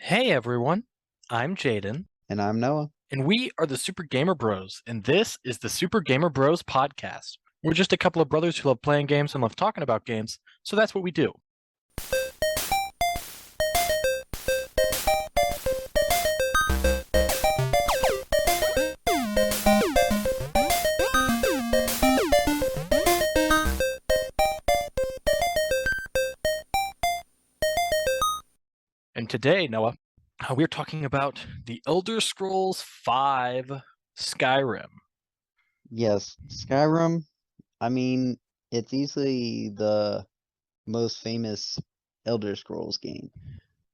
Hey everyone, I'm Jaden, And I'm Noah. and we are the Super Gamer Bros, and this is the Super Gamer Bros podcast. We're just a couple of brothers who love playing games and love talking about games, so that's what we do. And today, Noah, we're talking about the Elder Scrolls V Skyrim. Yes, Skyrim, I mean, it's easily the most famous Elder Scrolls game.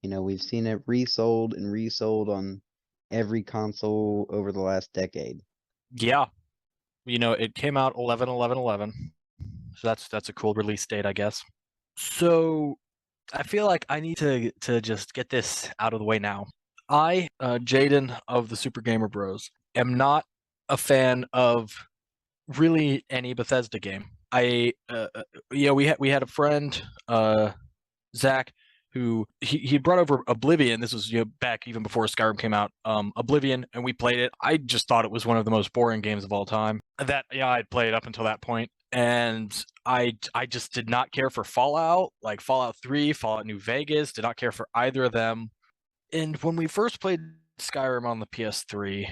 We've seen it resold and resold on every console over the last decade. Yeah, it came out 11/11/11, so that's a cool release date, I guess. So I feel like I need to just get this out of the way now. I, Jaden of the Super Gamer Bros, am not a fan of really any Bethesda game. We had a friend, Zach, who he brought over Oblivion. This was back even before Skyrim came out. Oblivion, and we played it. I just thought it was one of the most boring games of all time. That I'd played up until that point, and I just did not care for Fallout, like Fallout 3, Fallout New Vegas. Did not care for either of them. And when we first played Skyrim on the PS3,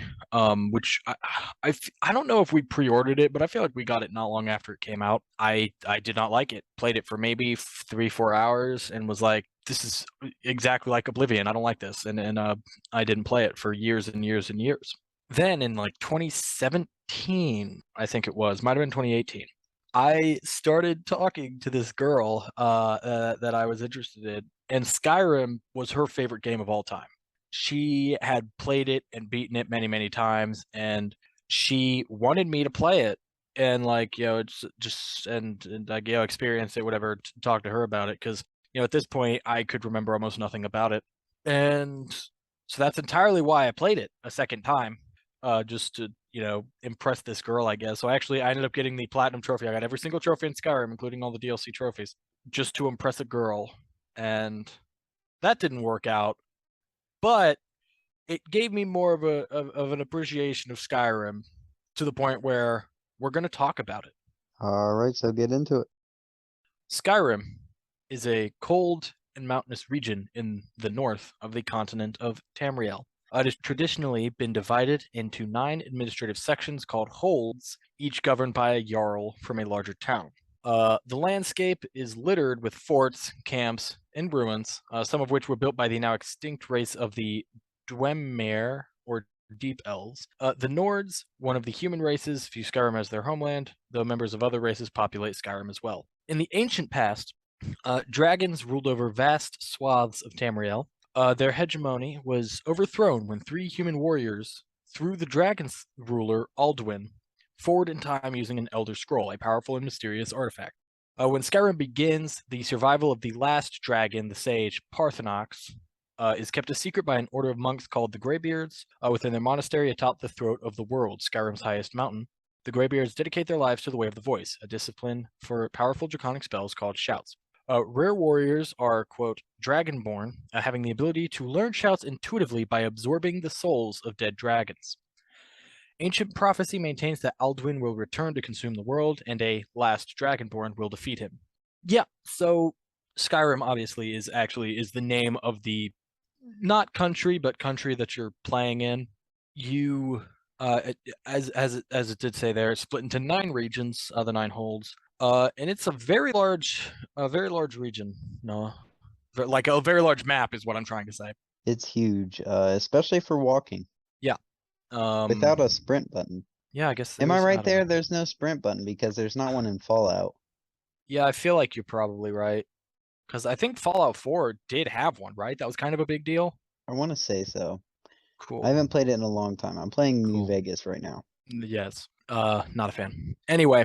which I don't know if we pre-ordered it, but I feel like we got it not long after it came out. I did not like it. Played it for maybe 3-4 hours and was like, this is exactly like Oblivion. I don't like this, and I didn't play it for years and years and years. Then in like 2017, I think it was, might have been 2018. I started talking to this girl that I was interested in, and Skyrim was her favorite game of all time. She had played it and beaten it many, many times, and she wanted me to play it and it's just and like experience it, whatever, talk to her about it because at this point I could remember almost nothing about it, and so that's entirely why I played it a second time, just to impress this girl, I guess. So I ended up getting the platinum trophy. I got every single trophy in Skyrim, including all the DLC trophies, just to impress a girl, and that didn't work out. But it gave me more of an appreciation of Skyrim to the point where we're going to talk about it. All right, so get into it. Skyrim is a cold and mountainous region in the north of the continent of Tamriel. It has traditionally been divided into 9 administrative sections called holds, each governed by a jarl from a larger town. The landscape is littered with forts, camps, and ruins, some of which were built by the now extinct race of the Dwemer, or Deep Elves. The Nords, one of the human races, view Skyrim as their homeland, though members of other races populate Skyrim as well. In the ancient past, dragons ruled over vast swaths of Tamriel. Their hegemony was overthrown when 3 human warriors threw the dragon's ruler, Alduin, forward in time using an Elder Scroll, a powerful and mysterious artifact. When Skyrim begins, the survival of the last dragon, the sage Parthenox, is kept a secret by an order of monks called the Greybeards within their monastery atop the throat of the world, Skyrim's highest mountain. The Greybeards dedicate their lives to the Way of the Voice, a discipline for powerful draconic spells called shouts. Rare warriors are, quote, dragonborn, having the ability to learn shouts intuitively by absorbing the souls of dead dragons. Ancient prophecy maintains that Alduin will return to consume the world, and a last dragonborn will defeat him. Yeah, so Skyrim obviously is the name of the not country, but country that you're playing in. You, as it did say there, it's split into 9 regions, the 9 holds, and it's a very large region. No, like a very large map is what I'm trying to say. It's huge, especially for walking Yeah. without a sprint button. Yeah, I guess Am there I is. I right don't there? know. There's no sprint button because there's not one in Fallout. Yeah, I feel like you're probably right because I think Fallout 4 did have one, right? That was kind of a big deal. I want to say so. I Cool. haven't played it in a long time. I'm playing New Cool. Vegas right now. Yes. Not a fan. Anyway,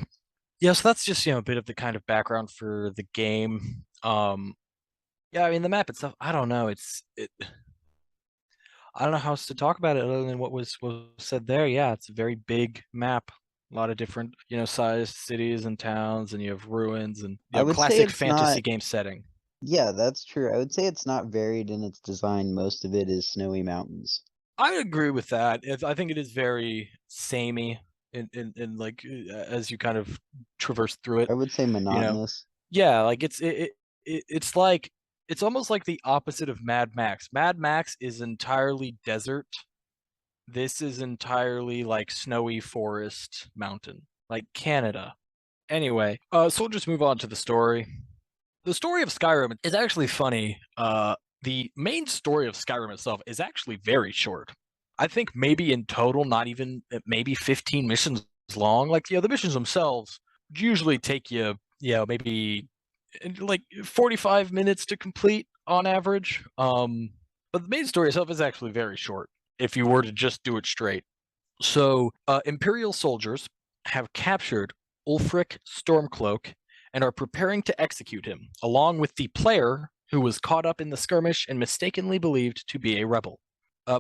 yeah, so that's just, a bit of the kind of background for the game. Yeah, I mean the map itself, I don't know. I don't know how else to talk about it other than what was said there. Yeah, it's a very big map. A lot of different, sized cities and towns, and you have ruins and I would say classic it's not fantasy game setting. Yeah, that's true. I would say it's not varied in its design. Most of it is snowy mountains. I agree with that. I think it is very samey in like as you kind of traverse through it, I would say you know. monotonous. Yeah, like it's like it's almost like the opposite of Mad Max. Mad Max is entirely desert. This is entirely like snowy forest mountain, like Canada. Anyway, so we'll just move on to the story. The story of Skyrim is actually funny. The main story of Skyrim itself is actually very short. I think maybe in total, not even maybe 15 missions long. Like, the missions themselves usually take you, maybe like 45 minutes to complete on average. But the main story itself is actually very short if you were to just do it straight. So, Imperial soldiers have captured Ulfric Stormcloak and are preparing to execute him, along with the player who was caught up in the skirmish and mistakenly believed to be a rebel.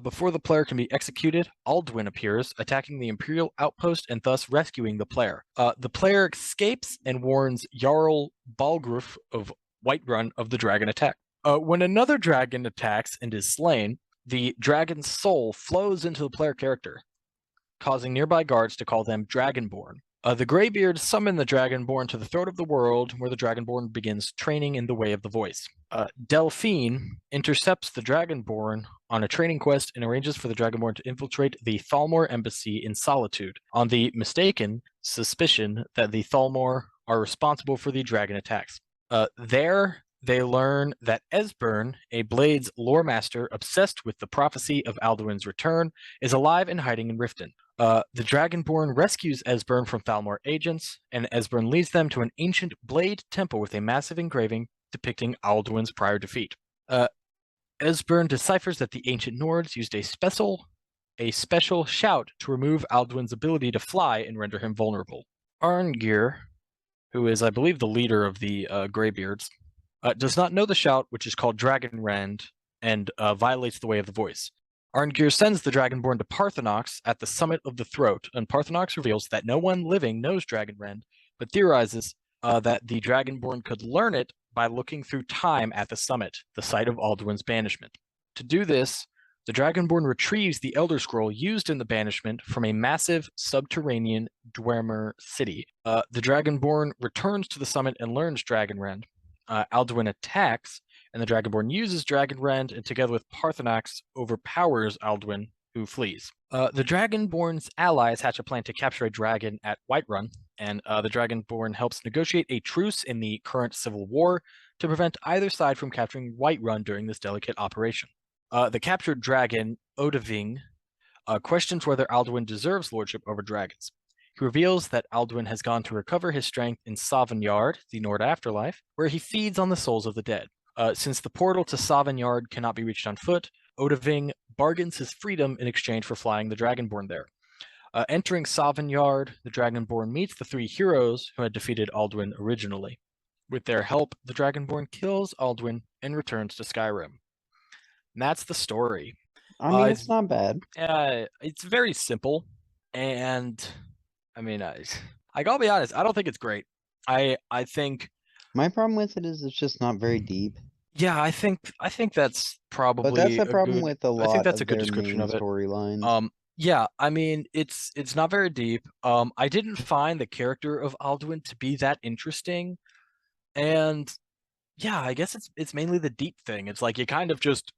Before the player can be executed, Alduin appears, attacking the Imperial outpost and thus rescuing the player. The player escapes and warns Jarl Balgruuf of Whiterun of the dragon attack. When another dragon attacks and is slain, the dragon's soul flows into the player character, causing nearby guards to call them Dragonborn. The Greybeards summon the Dragonborn to the throat of the world, where the Dragonborn begins training in the way of the voice. Delphine intercepts the Dragonborn on a training quest and arranges for the Dragonborn to infiltrate the Thalmor embassy in Solitude, on the mistaken suspicion that the Thalmor are responsible for the dragon attacks. There, they learn that Esbern, a Blades lore master obsessed with the prophecy of Alduin's return, is alive and hiding in Riften. The Dragonborn rescues Esbern from Thalmor agents, and Esbern leads them to an ancient blade temple with a massive engraving depicting Alduin's prior defeat. Esbern deciphers that the ancient Nords used a special shout to remove Alduin's ability to fly and render him vulnerable. Arngir, who is, I believe, the leader of the Greybeards, does not know the shout, which is called Dragonrend, and violates the way of the voice. Arngir sends the Dragonborn to Parthenox at the summit of the throat, and Parthenox reveals that no one living knows Dragonrend, but theorizes that the Dragonborn could learn it by looking through time at the summit, the site of Alduin's banishment. To do this, the Dragonborn retrieves the Elder Scroll used in the banishment from a massive subterranean Dwemer city. The Dragonborn returns to the summit and learns Dragonrend. Alduin attacks, and the Dragonborn uses Dragonrend, and together with Parthenax, overpowers Alduin, who flees. The Dragonborn's allies hatch a plan to capture a dragon at Whiterun, and the Dragonborn helps negotiate a truce in the current civil war to prevent either side from capturing Whiterun during this delicate operation. The captured dragon, Odahviing, questions whether Alduin deserves lordship over dragons. He reveals that Alduin has gone to recover his strength in Sovngarde, the Nord afterlife, where he feeds on the souls of the dead. Since the portal to Sovngarde cannot be reached on foot, Odahviing bargains his freedom in exchange for flying the Dragonborn there. Entering Sovngarde, the Dragonborn meets the three heroes who had defeated Alduin originally. With their help, the Dragonborn kills Alduin and returns to Skyrim. And that's the story. I mean, it's not bad. It's very simple, and I mean, I gotta be honest, I don't think it's great. I think, My problem with it is it's just not very deep. yeah, I think that's But probably that's the a problem good. with a I think lot that's a of good their description main of it. storylines. Yeah, I mean, it's not very deep. I didn't find the character of Alduin to be that interesting, and yeah, I guess it's mainly the deep thing. It's like you kind of just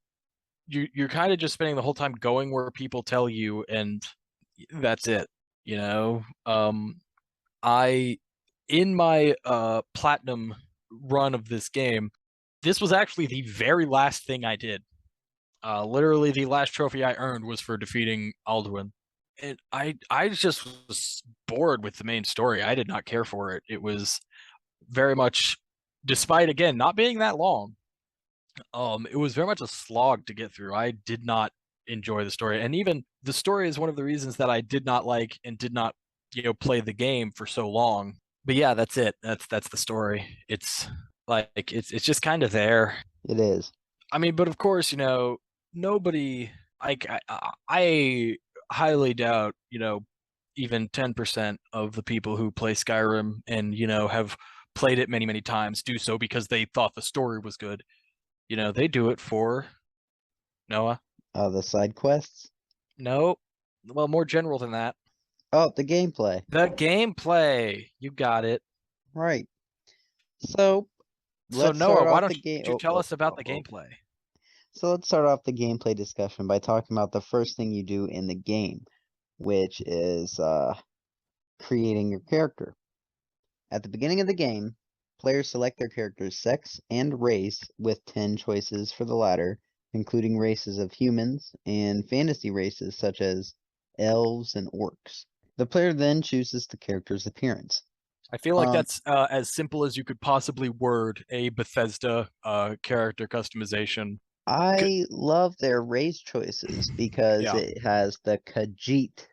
you're kind of just spending the whole time going where people tell you, and that's it. You know, I in my platinum run of this game, this was actually the very last thing I did. Literally, the last trophy I earned was for defeating Alduin. And I just was bored with the main story. I did not care for it. It was very much, despite again not being that long, it was very much a slog to get through. I did not enjoy the story, and even the story is one of the reasons that I did not like and did not, play the game for so long. But yeah, that's it. That's the story. It's like it's just kind of there. It is. I mean, but of course, nobody. I highly doubt, even 10% of the people who play Skyrim and have played it many, many times do so because they thought the story was good. They do it for Noah. The side quests. No, well, more general than that. Oh, the gameplay. The gameplay. You got it. Right. So So let's Noah, start why off don't the game. you tell us about the gameplay? So let's start off the gameplay discussion by talking about the first thing you do in the game, which is creating your character. At the beginning of the game, players select their character's sex and race with 10 choices for the latter, including races of humans and fantasy races such as elves and orcs. The player then chooses the character's appearance. I feel like Um, that's as simple as you could possibly word a Bethesda character customization. I love their race choices because Yeah, it has the Khajiit.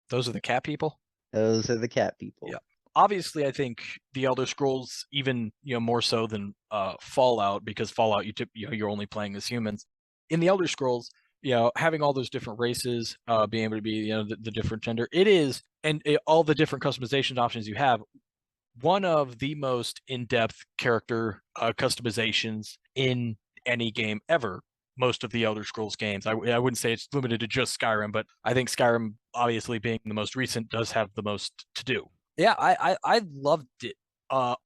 those are the cat people. Those are the cat Yeah. people. Obviously, I think the Elder Scrolls even more so than Fallout, because Fallout you're only playing as humans. In the Elder Scrolls, having all those different races, being able to be the different gender, it is, and all the different customization options you have, one of the most in-depth character customizations in any game ever. Most of the Elder Scrolls games, I wouldn't say it's limited to just Skyrim, but I think Skyrim, obviously being the most recent, does have the most to do. Yeah, I loved it. All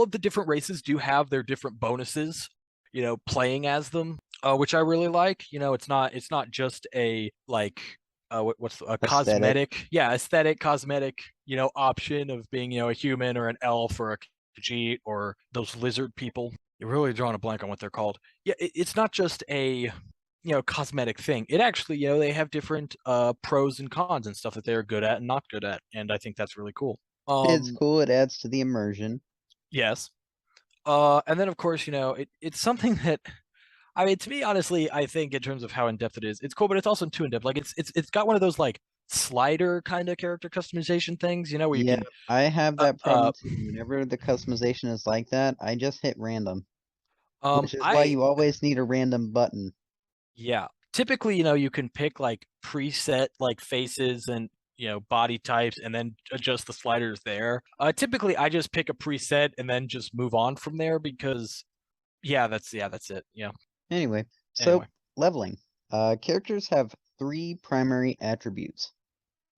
of the different races do have their different bonuses, playing as them, which I really like. It's not just a like what's a Aesthetic. cosmetic, yeah, aesthetic cosmetic, option of being, a human or an elf or a Khajiit or those lizard people. You're really drawing a blank on what they're called. Yeah, it's not just a cosmetic thing. It actually, they have different pros and cons and stuff that they're good at and not good at, and I think that's really cool. It's Um, cool. It adds to the immersion. yes. And then of course, it's something that, I mean, to me, honestly, I think in terms of how in depth it is, it's cool, but it's also too in depth. Like it's got one of those like slider kind of character customization things, where you Yeah, can I have uh, that uh problem too. Whenever the customization is like that, I just hit random, which is why I you always need a random button. yeah. Typically, you can pick like preset like faces and body types and then adjust the sliders there. Typically I just pick a preset and then just move on from there because that's it. Yeah. Anyway, so Anyway. leveling. Characters have three primary attributes.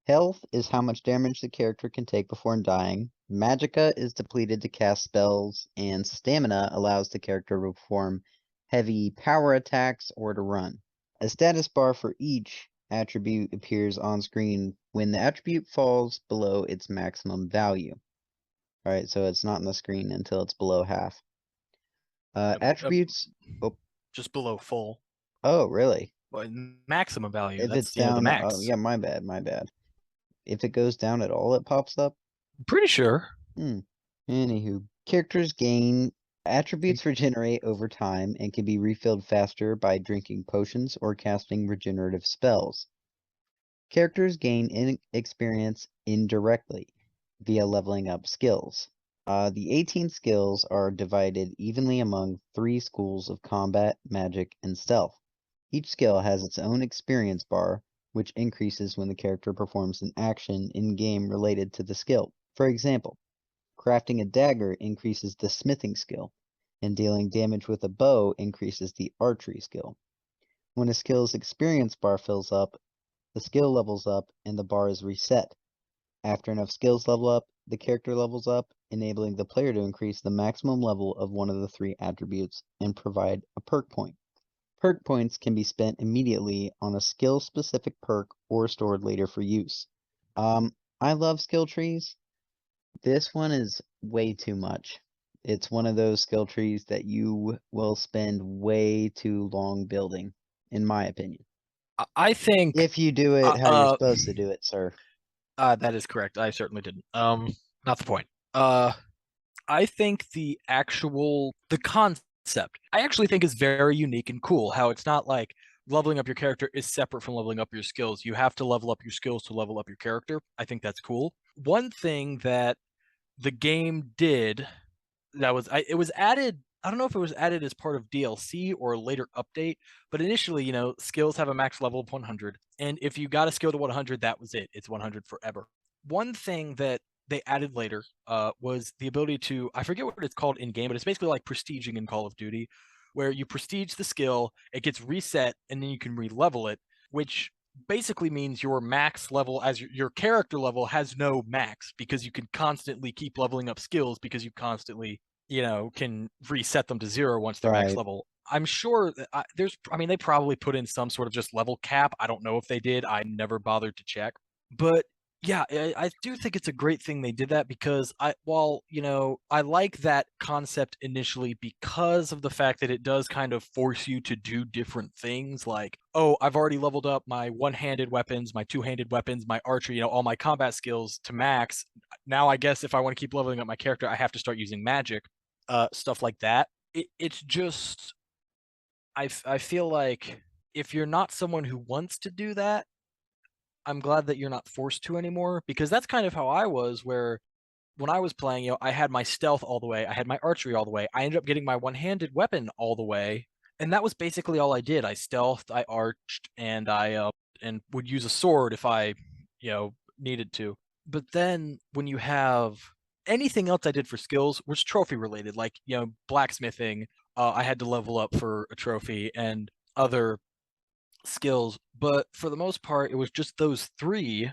Health is how much damage the character can take before dying. Magicka is depleted to cast spells, and stamina allows the character to perform heavy power attacks or to run. A status bar for each attribute appears on screen when the attribute falls below its maximum value. Alright, so it's not on the screen until it's below half. Attributes. Oh, Just below full. oh, really? But maximum value. If it's That's the down, oh max. yeah, my bad, my bad. If it goes down at all, it pops up. I'm pretty sure. Hmm. Anywho, characters gain attributes regenerate over time and can be refilled faster by drinking potions or casting regenerative spells. Characters gain experience indirectly via leveling up skills. The 18 skills are divided evenly among three schools of combat, magic, and stealth. Each skill has its own experience bar, which increases when the character performs an action in-game related to the skill. For example, crafting a dagger increases the smithing skill, and dealing damage with a bow increases the archery skill. When a skill's experience bar fills up, the skill levels up and the bar is reset. After enough skills level up, the character levels up, enabling the player to increase the maximum level of one of the three attributes and provide a perk point. Perk points can be spent immediately on a skill-specific perk or stored later for use. I love skill trees. This one is way too much. It's one of those skill trees that you will spend way too long building, in my opinion. I think If you do uh, it how you're uh, supposed to do it, sir. that is correct. I certainly didn't. Not the point. I think the concept, I actually think is very unique and cool. How it's not like leveling up your character is separate from leveling up your skills. You have to level up your skills to level up your character. I think that's cool. One thing that the game did it was added. I don't know if it was added as part of DLC or a later update, but initially, skills have a max level of 100, and if you got a skill to 100, that was it. It's 100 forever. One thing that they added later was the ability to, I forget what it's called in game, but it's basically like prestiging in Call of Duty, where you prestige the skill, it gets reset, and then you can re-level it, which basically means your max level as your character level has no max because you can constantly keep leveling up skills because you constantly, can reset them to zero once they're max Right. level. I'm sure that I mean, they probably put in some sort of just level cap. I don't know if they did. I never bothered to check. But yeah, I do think it's a great thing they did that because while, I like that concept initially because of the fact that it does kind of force you to do different things like, oh, I've already leveled up my one-handed weapons, my two-handed weapons, my archery, all my combat skills to max. Now I guess if I want to keep leveling up my character, I have to start using magic, stuff like that. It's just I feel like if you're not someone who wants to do that, I'm glad that you're not forced to anymore because that's kind of how I was where when I was playing, I had my stealth all the way, I had my archery all the way. I ended up getting my one-handed weapon all the way, and that was basically all I did. I stealthed, I arched, and I and would use a sword if I, needed to. But then when you have anything else I did for skills was trophy related, like, blacksmithing, I had to level up for a trophy and other skills, but for the most part, it was just those three,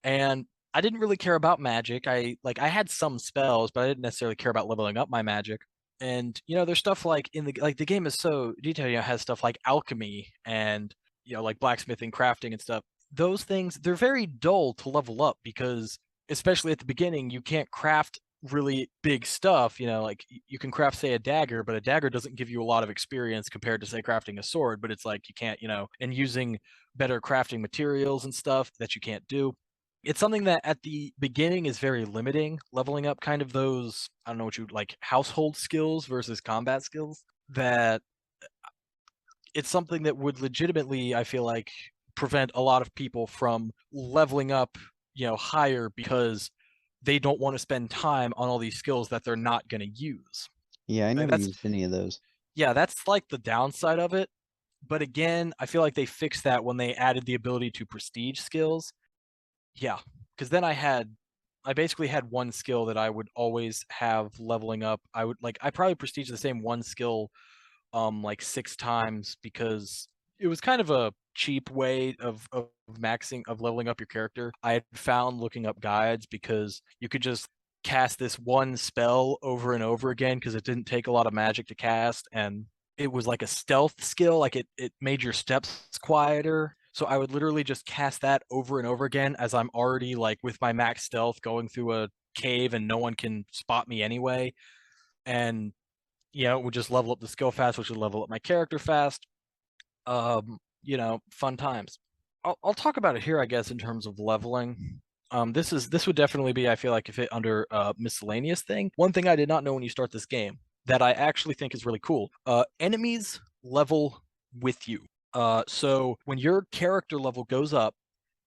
and I didn't really care about magic. I had some spells, but I didn't necessarily care about leveling up my magic. And there's stuff like the game is so detailed. It has stuff like alchemy and like blacksmithing, crafting, and stuff. Those things they're very dull to level up because especially at the beginning, you can't craft really big stuff. Like you can craft say a dagger, but a dagger doesn't give you a lot of experience compared to say crafting a sword. But it's like you can't, and using better crafting materials and stuff that you can't do. It's something that at the beginning is very limiting, leveling up kind of those, I don't know what you like, household skills versus combat skills, that it's something that would legitimately, I feel like, prevent a lot of people from leveling up, higher because they don't want to spend time on all these skills that they're not going to use. Yeah, I Like never that's used any of those. yeah, that's like the downside of it. But again, I feel like they fixed that when they added the ability to prestige skills. Yeah, because then I basically had one skill that I would always have leveling up. I probably prestige the same one skill like 6 times because it was kind of a cheap way of maxing of leveling up your character. I had found looking up guides because you could just cast this one spell over and over again because it didn't take a lot of magic to cast, and it was like a stealth skill, like it made your steps quieter. So I would literally just cast that over and over again as I'm already like with my max stealth going through a cave and no one can spot me anyway. And it would just level up the skill fast, which would level up my character fast. Fun times. I'll talk about it here, I guess, in terms of leveling. This would definitely be, I feel like, if it under miscellaneous thing. One thing I did not know when you start this game that I actually think is really cool. Enemies level with you. So when your character level goes up,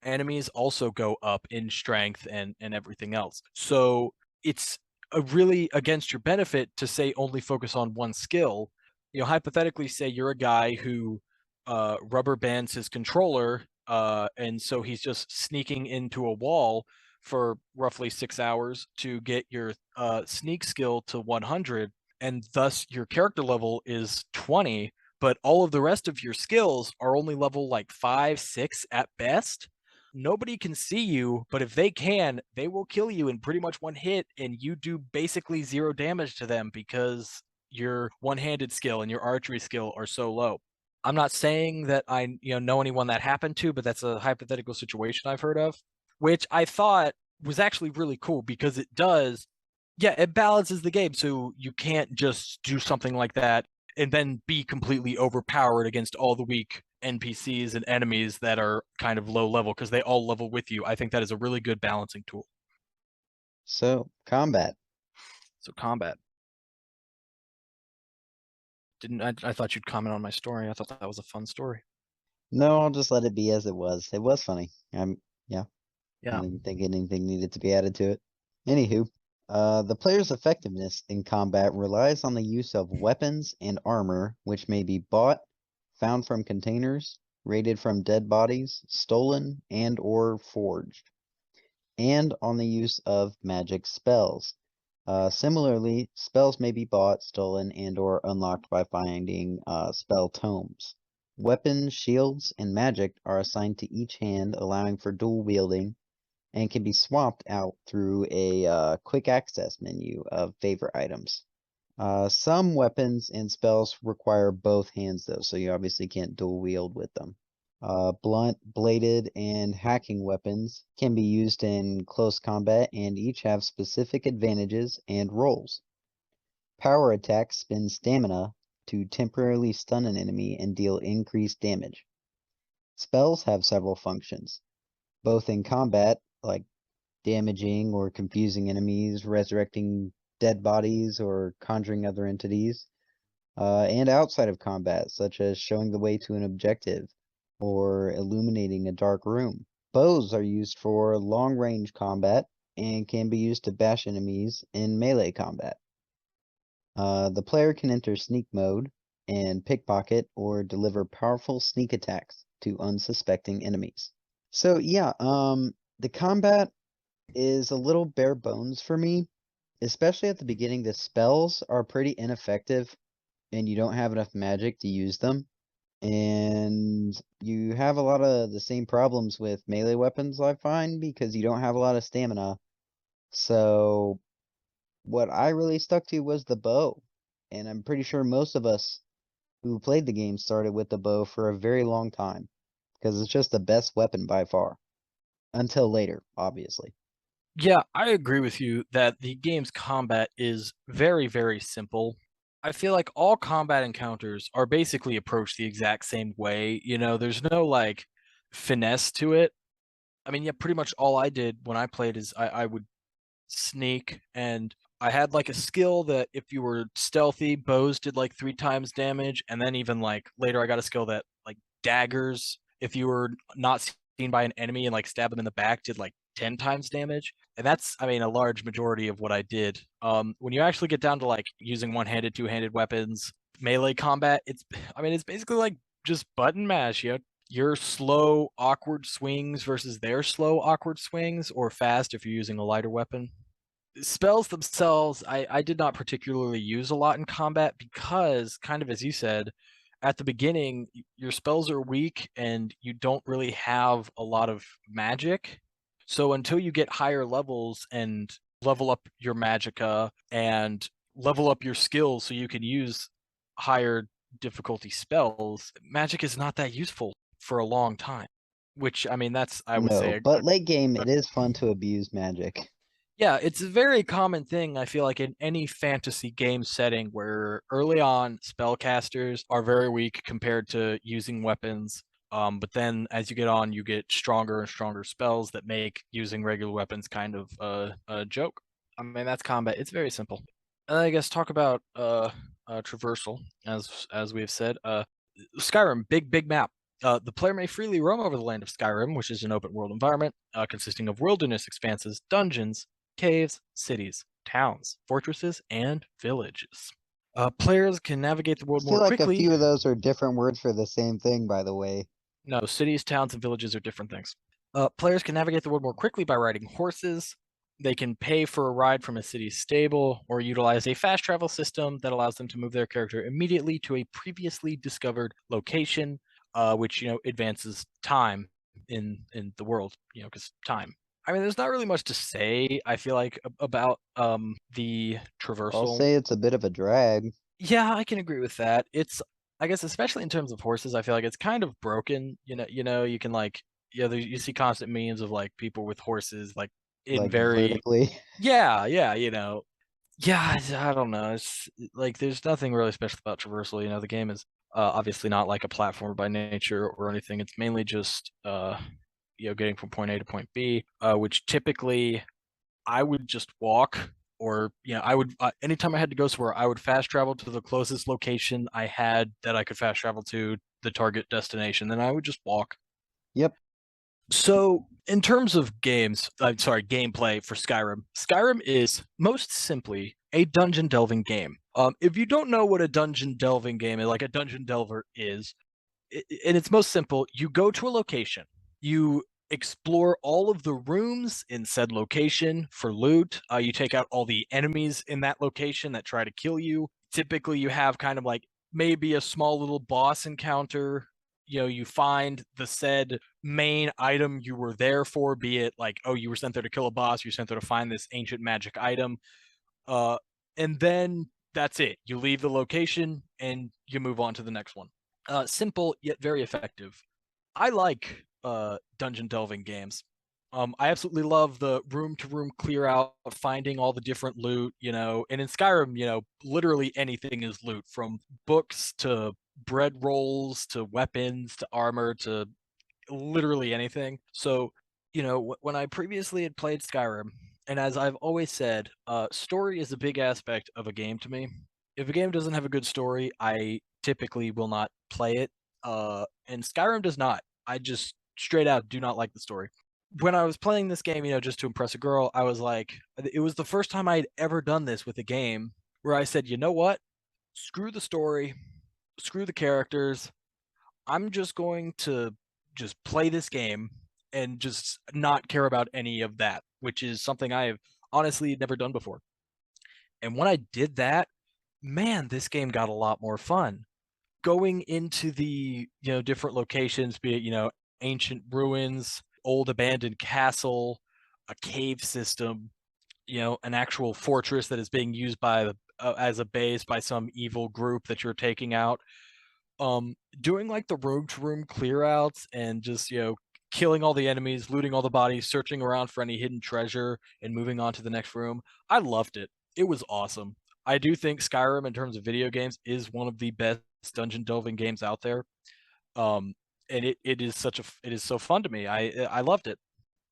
enemies also go up in strength and everything else. So it's a really against your benefit to say only focus on one skill. Hypothetically, say you're a guy who rubber bands his controller, and so he's just sneaking into a wall for roughly 6 hours to get your sneak skill to 100, and thus your character level is 20, but all of the rest of your skills are only level like 5, 6 at best. Nobody can see you, but if they can, they will kill you in pretty much one hit, and you do basically zero damage to them because your one-handed skill and your archery skill are so low. I'm not saying that I know anyone that happened to, but that's a hypothetical situation I've heard of, which I thought was actually really cool because it balances the game, so you can't just do something like that and then be completely overpowered against all the weak NPCs and enemies that are kind of low level because they all level with you. I think that is a really good balancing tool. So, combat. So combat. Didn't I thought you'd comment on my story. I thought that was a fun story. No, I'll just let it be as it was. It was funny. Yeah, I Yeah. didn't think anything needed to be added to it. Anywho, the player's effectiveness in combat relies on the use of weapons and armor, which may be bought, found from containers, raided from dead bodies, stolen, and or forged. and on the use of magic spells. Similarly, spells may be bought, stolen, and/or unlocked by finding spell tomes. Weapons, shields, and magic are assigned to each hand, allowing for dual wielding, and can be swapped out through a quick access menu of favorite items. Some weapons and spells require both hands though, so you obviously can't dual wield with them. Blunt, bladed, and hacking weapons can be used in close combat and each have specific advantages and roles. Power attacks spend stamina to temporarily stun an enemy and deal increased damage. Spells have several functions, both in combat, like damaging or confusing enemies, resurrecting dead bodies, or conjuring other entities, and outside of combat, such as showing the way to an objective or illuminating a dark room. Bows are used for long-range combat and can be used to bash enemies in melee combat. The player can enter sneak mode and pickpocket or deliver powerful sneak attacks to unsuspecting enemies. So yeah, the combat is a little bare bones for me, especially at the beginning. The spells are pretty ineffective and you don't have enough magic to use them. And you have a lot of the same problems with melee weapons, I find, because you don't have a lot of stamina. So what I really stuck to was the bow. And I'm pretty sure most of us who played the game started with the bow for a very long time, because it's just the best weapon by far. Until later, obviously. Yeah, I agree with you that the game's combat is very, very simple. I feel like all combat encounters are basically approached the exact same way. There's no like finesse to it. I mean, yeah, pretty much all I did when I played is I would sneak, and I had like a skill that if you were stealthy, bows did like 3 times damage, and then even like later I got a skill that like daggers, if you were not seen by an enemy and like stab them in the back, did like 10 times damage. And that's, I mean, a large majority of what I did. When you actually get down to like using one-handed, two-handed weapons, melee combat, I mean, it's basically like just button mash. Your slow, awkward swings versus their slow, awkward swings, or fast if you're using a lighter weapon. Spells themselves, I did not particularly use a lot in combat because, kind of as you said, at the beginning, your spells are weak and you don't really have a lot of magic. So until you get higher levels and level up your magicka and level up your skills so you can use higher difficulty spells, magic is not that useful for a long time. Which, I mean, that's, I would say, No, but late game, it is fun to abuse magic. yeah, it's a very common thing, I feel like, in any fantasy game setting where early on spellcasters are very weak compared to using weapons. But then as you get on, you get stronger and stronger spells that make using regular weapons kind of a joke. I mean, that's combat. It's very simple. And I guess talk about traversal, as we've said. Skyrim, big map. The player may freely roam over the land of Skyrim, which is an open world environment consisting of wilderness expanses, dungeons, caves, cities, towns, fortresses, and villages. Players can navigate the I world more feel like a quickly. few of those are different words for the same thing, by the way. No, cities, towns, and villages are different things. Players can navigate the world more quickly by riding horses. They can pay for a ride from a city's stable or utilize a fast travel system that allows them to move their character immediately to a previously discovered location, which advances time in the world. Because time. I mean, there's not really much to say, I feel like, about the I'll traversal. say it's a bit of a drag. Yeah, I can agree with that. I guess, especially in terms of horses, I feel like it's kind of broken. You can like, you see constant memes of like people with horses, like in Like very, vertically. yeah, yeah. I don't know. It's like there's nothing really special about traversal. The game is obviously not like a platformer by nature or anything. It's mainly just getting from point A to point B, which typically I would just walk, or I would anytime I had to go somewhere, I would fast travel to the closest location I had that I could fast travel to the target destination. Then I would just walk. Yep. So, in terms of gameplay for Skyrim, Skyrim is most simply a dungeon delving game. If you don't know what a dungeon delving game is, like a dungeon delver is, in its most simple, you go to a location, you explore all of the rooms in said location for loot. You take out all the enemies in that location that try to kill you. Typically, you have kind of like maybe a small little boss encounter. You find the said main item you were there for, be it like, oh, you were sent there to kill a boss, you were sent there to find this ancient magic item. Uh, and then that's it. You leave the location and you move on to the next one. Simple yet very effective. I like dungeon delving games. I absolutely love the room to room clear out, finding all the different loot, and in Skyrim, literally anything is loot, from books to bread rolls to weapons to armor to literally anything. So, when I previously had played Skyrim, and as I've always said, story is a big aspect of a game to me. If a game doesn't have a good story, I typically will not play it. And Skyrim does not. I just straight out do not like the story. When I was playing this game, just to impress a girl, I was like, it was the first time I'd ever done this with a game where I said, you know what? Screw the story, screw the characters. I'm just going to just play this game and just not care about any of that, which is something I have honestly never done before. And when I did that, man, this game got a lot more fun. Going into the, different locations, be it, ancient ruins, old abandoned castle, a cave system, an actual fortress that is being used by as a base by some evil group that you're taking out. Doing like the room to room clear outs and just, killing all the enemies, looting all the bodies, searching around for any hidden treasure, and moving on to the next room. I loved it. It was awesome. I do think Skyrim, in terms of video games, is one of the best dungeon delving games out there. And it is it is so fun to me. I loved it.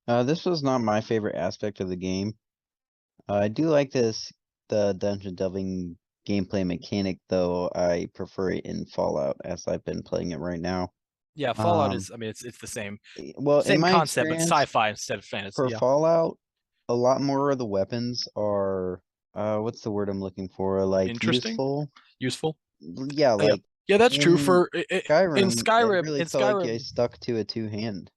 This was not my favorite aspect of the game. I do like the dungeon delving gameplay mechanic, though I prefer it in Fallout as I've been playing it right now. Yeah, Fallout Um, is. I mean, it's the same well, in same my concept, but experience, sci-fi instead of fantasy. for Yeah, Fallout, a lot more of the weapons are, what's the word I'm looking for? Like interesting, useful. useful. Yeah, Yeah, like yeah, that's true. in In Skyrim, it Skyrim, really in felt like I Skyrim, stuck to a two-hand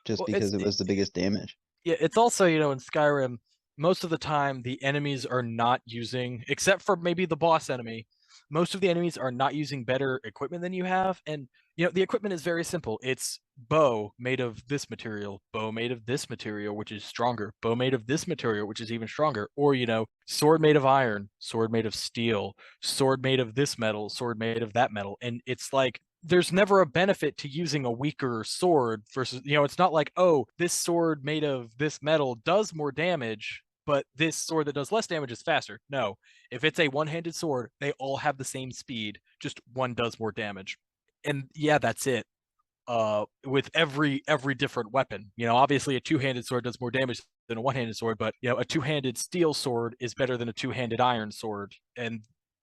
just well, because it was the biggest damage. yeah, it's also, in Skyrim, most of the time the enemies are not using, except for maybe the boss enemy, most of the enemies are not using better equipment than you have. And, the equipment is very simple. It's bow made of this material, bow made of this material, which is stronger, bow made of this material, which is even stronger, or, sword made of iron, sword made of steel, sword made of this metal, sword made of that metal. And it's like, there's never a benefit to using a weaker sword versus, it's not like, oh, this sword made of this metal does more damage, but this sword that does less damage is faster. No, if it's a one-handed sword, they all have the same speed, just one does more damage. And yeah, that's it. With every different weapon, obviously a two-handed sword does more damage than a one-handed sword, but a two-handed steel sword is better than a two-handed iron sword. And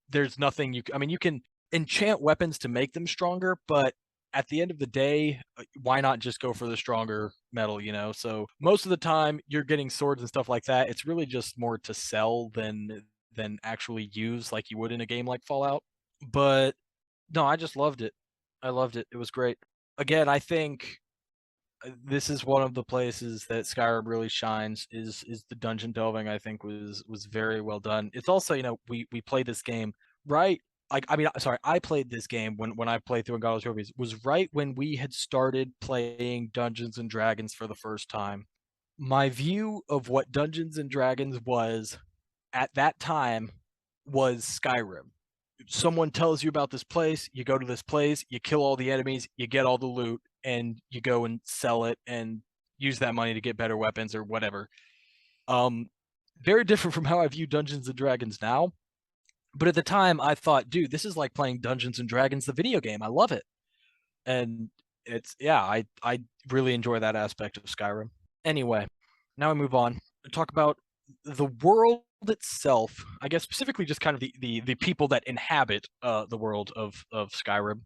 there's nothing I mean, you can enchant weapons to make them stronger, but at the end of the day, why not just go for the stronger metal, So most of the time you're getting swords and stuff like that. It's really just more to sell than actually use like you would in a game like Fallout. But no, I just loved it. I loved it. It was great. Again, I think this is one of the places that Skyrim really shines is the dungeon delving. I think was very well done. It's also, we played this game right, like, I mean, sorry, I played this game when I played through and got all the trophies, was right when we had started playing Dungeons and Dragons for the first time. My view of what Dungeons and Dragons was at that time was Skyrim. Someone tells you about this place, you go to this place, you kill all the enemies, you get all the loot, and you go and sell it and use that money to get better weapons or whatever. Um, Very different from how I view Dungeons and Dragons now. But at the time, I thought, dude, this is like playing Dungeons and Dragons, the video game. I love it, and it's yeah, I really enjoy that aspect of Skyrim. Anyway, now we move on to talk about the world itself. I guess specifically just kind of the people that inhabit the world of Skyrim.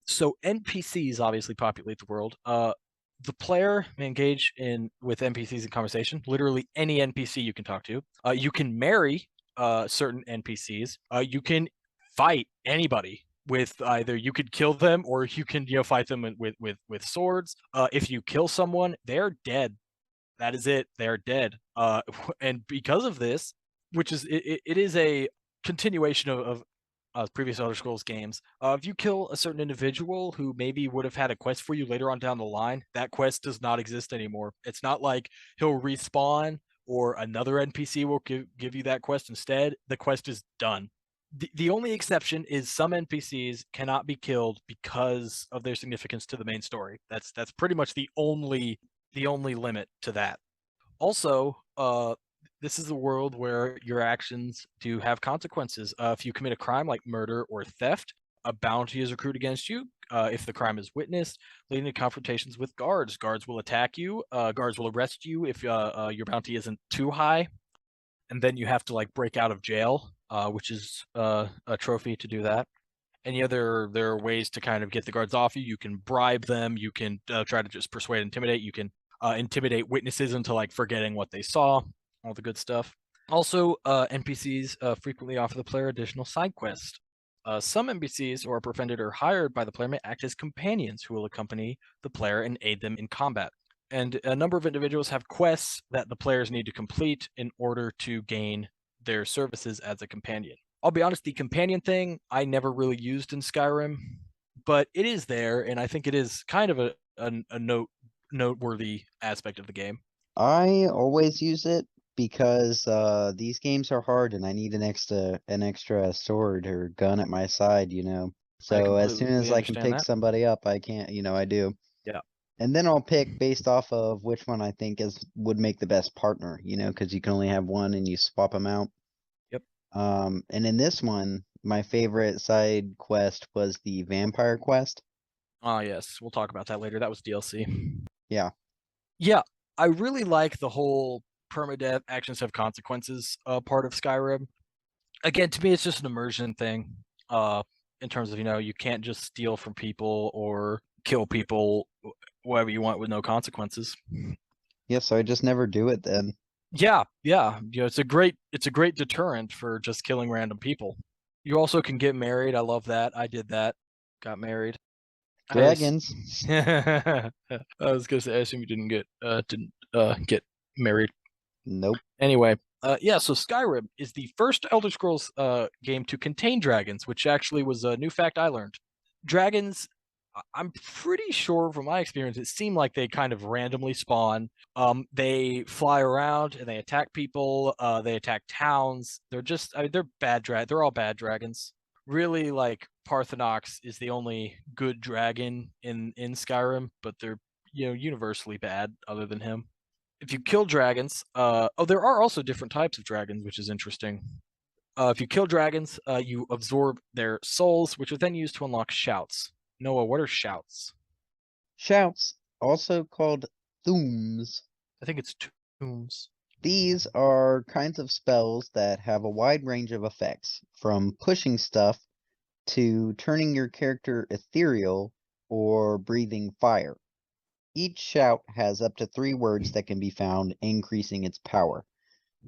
So NPCs obviously populate the world. The player may engage in with NPCs in conversation. Literally any NPC you can talk to. You can marry certain NPCs. You can fight anybody. with either you could kill them or you can fight them with swords. If you kill someone, they're dead. That is it. They're dead. And because of this, which is it is a continuation of previous Elder Scrolls games. If you kill a certain individual who maybe would have had a quest for you later on down the line, that quest does not exist anymore. It's not like he'll respawn or another NPC will give you that quest instead. The quest is done. The only exception is some NPCs cannot be killed because of their significance to the main story. That's pretty much the only limit to that. Also, this is a world where your actions do have consequences. If you commit a crime like murder or theft, a bounty is accrued against you. If the crime is witnessed, leading to confrontations with guards. Guards will attack you. Guards will arrest you if your bounty isn't too high, and then you have to like break out of jail, which is a trophy to do that. And there are ways to kind of get the guards off you. You can bribe them. You can try to just persuade, intimidate. You can intimidate witnesses into like forgetting what they saw, all the good stuff. Also, NPCs frequently offer the player additional side quests. Some NPCs who are befriended or hired by the player may act as companions who will accompany the player and aid them in combat. And a number of individuals have quests that the players need to complete in order to gain their services as a companion. I'll be honest, the companion thing I never really used in Skyrim, but it is there, and I think it is kind of a noteworthy aspect of the game. I always use it because these games are hard and I need an extra sword or gun at my side, you know. I So as soon completely as I can understand pick that. somebody up, I can't, I do. Yeah. And then I'll pick based off of which one I think would make the best partner, because you can only have one and you swap them out. Yep. And in this one, my favorite side quest was the vampire quest. Ah, yes. We'll talk about that later. That was DLC. Yeah. Yeah, I really like the whole permadeath actions have consequences part of Skyrim. Again, to me, it's just an immersion thing. In terms of you can't just steal from people or kill people whatever you want with no consequences. Yeah, so I just never do it then. Yeah, it's a great deterrent for just killing random people. You also can get married. I love that. I did that. Got married. Dragons. I was gonna say I assume you didn't get married. Nope. Anyway, yeah, so Skyrim is the first Elder Scrolls game to contain dragons, which actually was a new fact I learned. Dragons, I'm pretty sure from my experience, it seemed like they kind of randomly spawn. They fly around and they attack people. They attack towns. They're they're all bad dragons. Really, like Parthenox is the only good dragon in Skyrim, but they're universally bad other than him. If you kill dragons, there are also different types of dragons, which is interesting. If you kill dragons, you absorb their souls, which are then used to unlock shouts. Noah, what are shouts? Shouts, also called thooms. I think it's tombs. These are kinds of spells that have a wide range of effects, from pushing stuff to turning your character ethereal or breathing fire. Each shout has up to 3 words that can be found, increasing its power.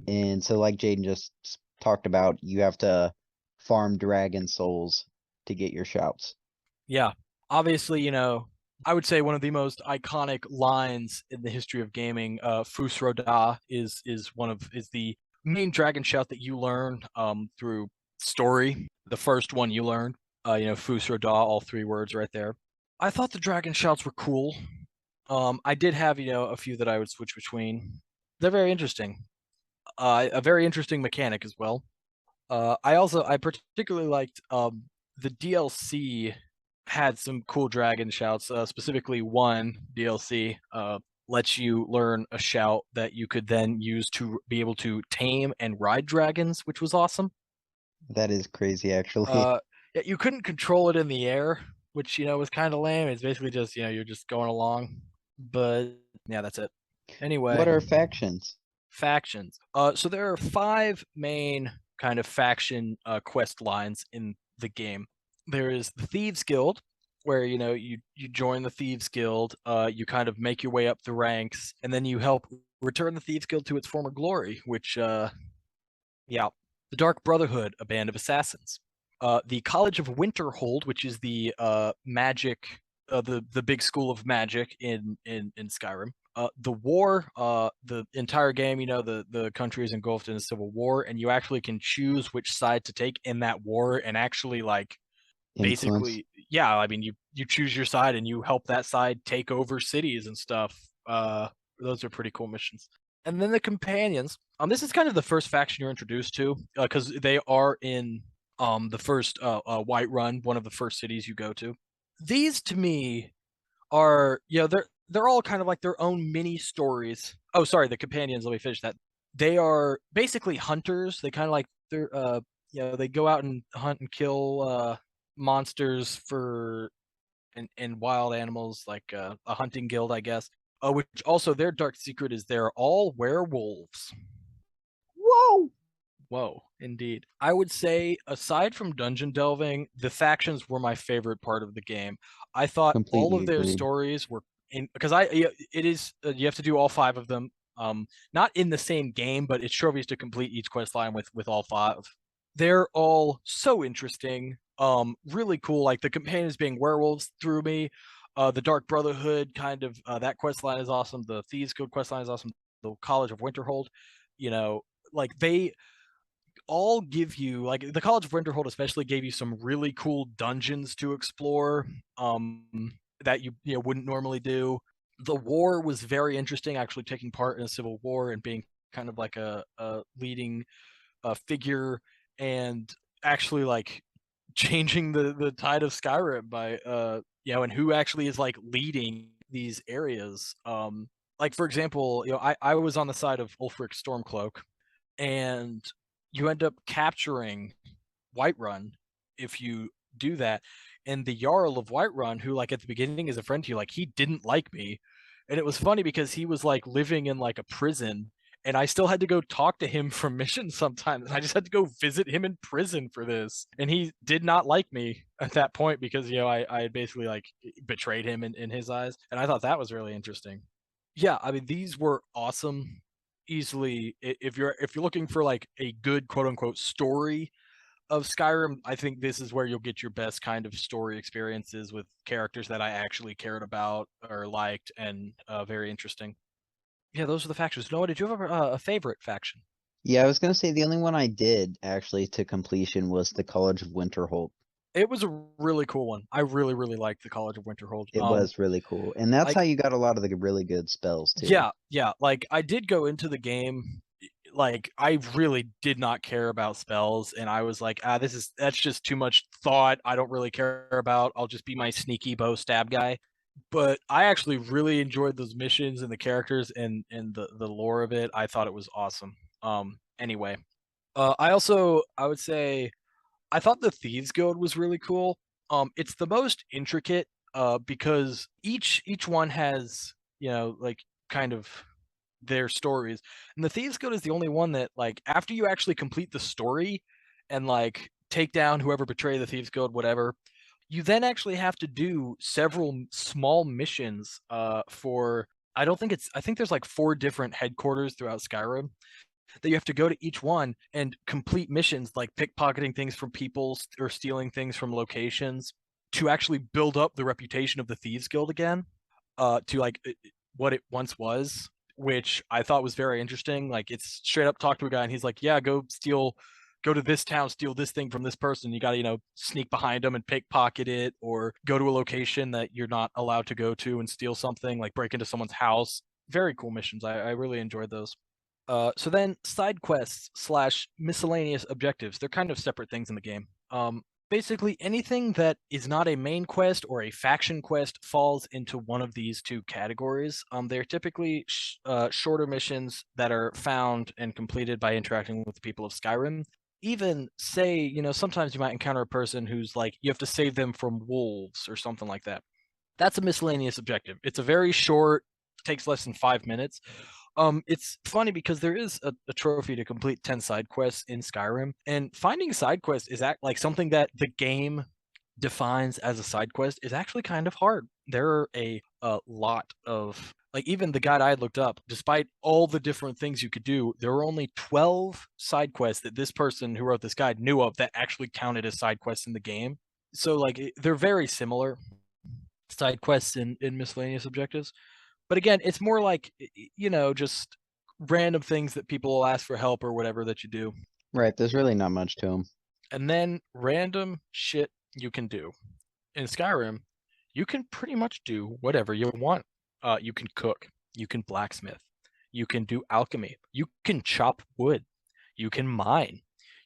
And so, like Jaden just talked about, you have to farm dragon souls to get your shouts. Yeah, obviously, I would say one of the most iconic lines in the history of gaming, Fus Roda is the main dragon shout that you learn through story. The first one you learn, Fus Roda, all 3 words right there. I thought the dragon shouts were cool. I did have a few that I would switch between. They're very interesting. A very interesting mechanic as well. I particularly liked the DLC had some cool dragon shouts. Specifically, one DLC lets you learn a shout that you could then use to be able to tame and ride dragons, which was awesome. That is crazy, actually. Yeah, you couldn't control it in the air, which was kind of lame. It's basically just you're just going along. But yeah, that's it. Anyway, What are factions? factions. So there are 5 main kind of faction quest lines in the game. There is the Thieves Guild, where you join the Thieves Guild, you kind of make your way up the ranks, and then you help return the Thieves Guild to its former glory, which yeah, the Dark Brotherhood, a band of assassins. the College of Winterhold, which is the magic, the big school of magic in Skyrim. The war, the entire game, the country is engulfed in a civil war, and you actually can choose which side to take in that war, and actually like Influence. basically, yeah, I mean, you choose your side and you help that side take over cities and stuff. Those are pretty cool missions. And then the companions. This is kind of the first faction you're introduced to, because they are in the first Whiterun, one of the first cities you go to. These to me are, they're all kind of like their own mini stories. Oh, sorry, the companions. Let me finish that. They are basically hunters. They kind of like they're they go out and hunt and kill monsters for and wild animals, like a hunting guild, I guess. Which also their dark secret is they're all werewolves. Whoa! Whoa, indeed. I would say, aside from dungeon delving, the factions were my favorite part of the game. I thought all Completely of their agree. stories were in because it is you have to do all five of them. Not in the same game, but it's trophies to complete each quest line with all five. They're all so interesting. Really cool. Like the companions being werewolves threw me. The Dark Brotherhood kind of that quest line is awesome. The Thieves Guild quest line is awesome. The College of Winterhold, like they all give you, like the College of Winterhold especially gave you some really cool dungeons to explore that you wouldn't normally do. The war was very interesting, actually taking part in a civil war and being kind of like a leading figure, and actually like changing the tide of Skyrim by and who actually is like leading these areas. Like for example, I was on the side of Ulfric Stormcloak, and you end up capturing Whiterun if you do that. And the Jarl of Whiterun, who like at the beginning is a friend to you, like he didn't like me. And it was funny because he was like living in like a prison, and I still had to go talk to him for missions sometimes. I just had to go visit him in prison for this. And he did not like me at that point because I had basically like betrayed him in his eyes. And I thought that was really interesting. Yeah, I mean these were awesome. Easily, if you're looking for like a good quote unquote story of Skyrim, I think this is where you'll get your best kind of story experiences with characters that I actually cared about or liked, and very interesting. Yeah, those are the factions. Noah, did you have a favorite faction? Yeah, I was gonna say the only one I did actually to completion was the College of Winterhold. It was a really cool one. I really, really liked the College of Winterhold. It was really cool. And that's how Like you got a lot of the really good spells too. yeah, like I did go into the game like I really did not care about spells, and I was like, that's just too much thought. I don't really care about. I'll just be my sneaky bow stab guy. But I actually really enjoyed those missions and the characters and the lore of it. I thought it was awesome. Anyway, I would say I thought the Thieves Guild was really cool. It's the most intricate because each one has like kind of their stories, and the Thieves Guild is the only one that like after you actually complete the story and like take down whoever betrayed the Thieves Guild, whatever, you then actually have to do several small missions for I think there's like 4 different headquarters throughout Skyrim that you have to go to each one and complete missions like pickpocketing things from people or stealing things from locations to actually build up the reputation of the Thieves Guild again, to like what it once was, which I thought was very interesting. Like it's straight up talk to a guy and he's like, yeah, go to this town, steal this thing from this person. You got to, sneak behind them and pickpocket it, or go to a location that you're not allowed to go to and steal something, like break into someone's house. Very cool missions. I really enjoyed those. So then side quests slash miscellaneous objectives, they're kind of separate things in the game. Basically anything that is not a main quest or a faction quest falls into one of these two categories. They're typically shorter missions that are found and completed by interacting with the people of Skyrim. Even say, sometimes you might encounter a person who's like, you have to save them from wolves or something like that. That's a miscellaneous objective. It's a very short, takes less than 5 minutes. It's funny because there is a trophy to complete 10 side quests in Skyrim, and finding side quests is like something that the game defines as a side quest is actually kind of hard. There are a lot of Like even the guide I had looked up, despite all the different things you could do, there were only 12 side quests that this person who wrote this guide knew of that actually counted as side quests in the game. So like they're very similar side quests in miscellaneous objectives. But again, it's more like just random things that people will ask for help or whatever that you do. Right, there's really not much to them. And then random shit you can do. In Skyrim, you can pretty much do whatever you want. You can cook, you can blacksmith, you can do alchemy, you can chop wood, you can mine,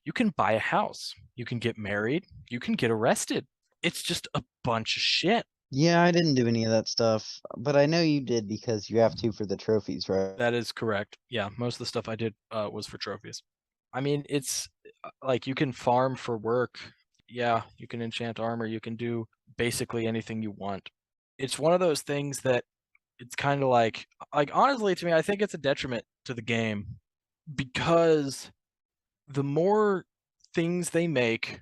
you can buy a house, you can get married, you can get arrested. It's just a bunch of shit. Yeah, I didn't do any of that stuff, but I know you did because you have to for the trophies, right? That is correct. Yeah, most of the stuff I did was for trophies. I mean, it's like you can farm for work. Yeah, you can enchant armor. You can do basically anything you want. It's one of those things that it's kind of like honestly to me, I think it's a detriment to the game because the more things they make,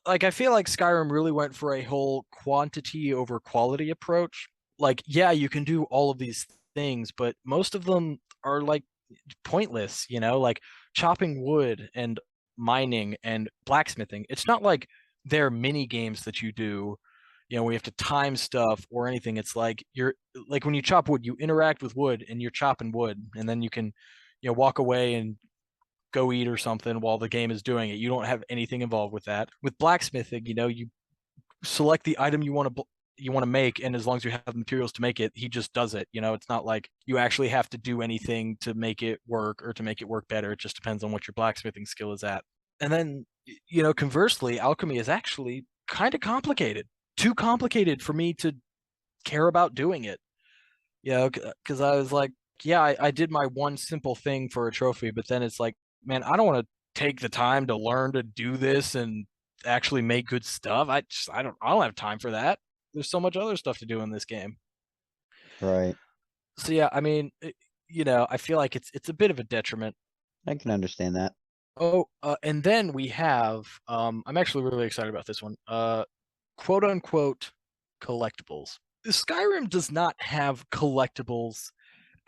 like I feel like Skyrim really went for a whole quantity over quality approach. Like, yeah, you can do all of these things, but most of them are like pointless, like chopping wood and mining and blacksmithing. It's not like they're mini games that you do, where you have to time stuff or anything. It's like you're like when you chop wood, you interact with wood and you're chopping wood, and then you can, walk away and go eat or something while the game is doing it. You don't have anything involved with that. With blacksmithing, you select the item you want to make, and as long as you have the materials to make it, he just does it. It's not like you actually have to do anything to make it work or to make it work better. It just depends on what your blacksmithing skill is at. And then, conversely, alchemy is actually kind of complicated. Too complicated for me to care about doing it. Because I was like, yeah, I did my one simple thing for a trophy, but then it's like, man, I don't want to take the time to learn to do this and actually make good stuff. I don't have time for that. There's so much other stuff to do in this game. Right. So yeah, I mean, I feel like it's a bit of a detriment. I can understand that. Oh, and then we have I'm actually really excited about this one. Quote unquote collectibles. Skyrim does not have collectibles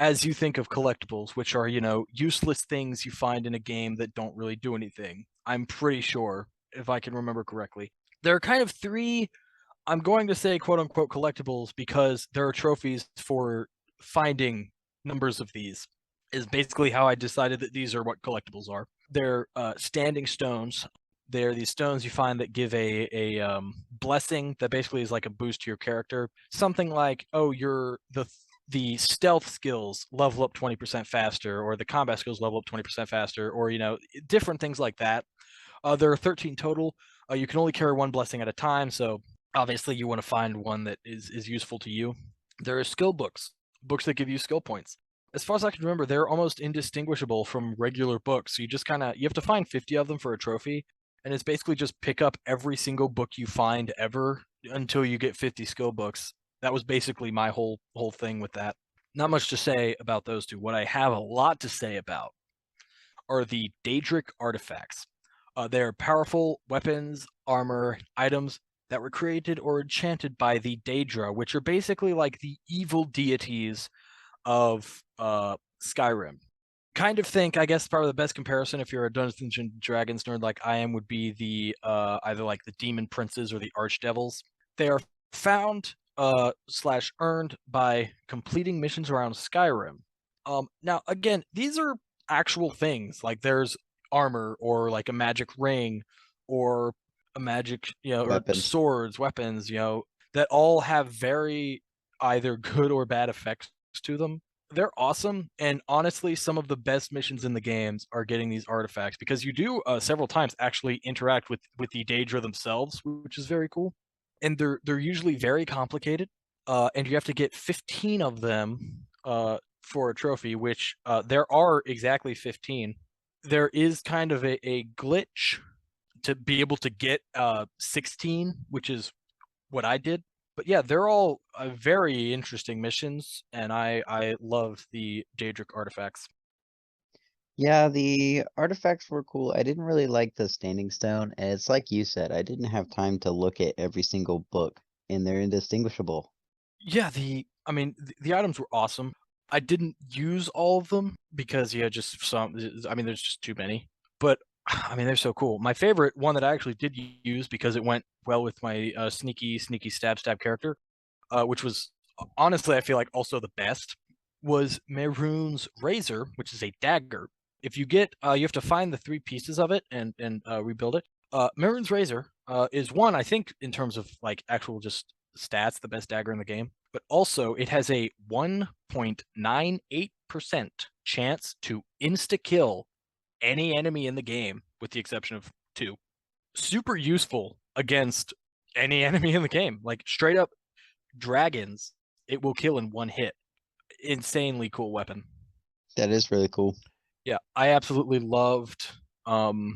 as you think of collectibles, which are, useless things you find in a game that don't really do anything. I'm pretty sure, if I can remember correctly. There are kind of three, I'm going to say quote unquote collectibles because there are trophies for finding numbers of these, is basically how I decided that these are what collectibles are. They're standing stones. They're these stones you find that give a blessing that basically is like a boost to your character. Something like, oh, you're the stealth skills level up 20% faster, or the combat skills level up 20% faster, or different things like that. There are 13 total. You can only carry one blessing at a time, so obviously you want to find one that is useful to you. There are skill books that give you skill points. As far as I can remember, they're almost indistinguishable from regular books. So you just you have to find 50 of them for a trophy, and it's basically just pick up every single book you find ever until you get 50 skill books. That was basically my whole thing with that. Not much to say about those two. What I have a lot to say about are the Daedric artifacts. They are powerful weapons, armor, items that were created or enchanted by the Daedra, which are basically like the evil deities of Skyrim. Kind of think, I guess, probably the best comparison if you're a Dungeons and Dragons nerd like I am would be the either like the demon princes or the archdevils. They are found slash earned by completing missions around Skyrim. Now again, these are actual things. Like there's armor or like a magic ring or a magic, or Weapons. swords, weapons, that all have very either good or bad effects to them. They're awesome, and honestly, some of the best missions in the games are getting these artifacts because you do several times actually interact with the Daedra themselves, which is very cool. And they're usually very complicated, and you have to get 15 of them for a trophy, which there are exactly 15. There is kind of a glitch to be able to get 16, which is what I did. But yeah, they're all very interesting missions, and I love the Daedric artifacts. Yeah, the artifacts were cool. I didn't really like the standing stone, and it's like you said, I didn't have time to look at every single book, and they're indistinguishable. Yeah, the I mean, the items were awesome. I didn't use all of them because just some. I mean, there's just too many. But I mean, they're so cool. My favorite one that I actually did use because it went well with my sneaky stab character, which was honestly I feel like also the best, was Mehrunes Razor, which is a dagger. If you get, you have to find the 3 pieces of it and rebuild it. Mehrunes Razor is one, I think, in terms of like actual just stats, the best dagger in the game. But also, it has a 1.98% chance to insta kill any enemy in the game, with the exception of 2. Super useful against any enemy in the game. Like straight up dragons, it will kill in 1 hit. Insanely cool weapon. That is really cool. Yeah, I absolutely loved the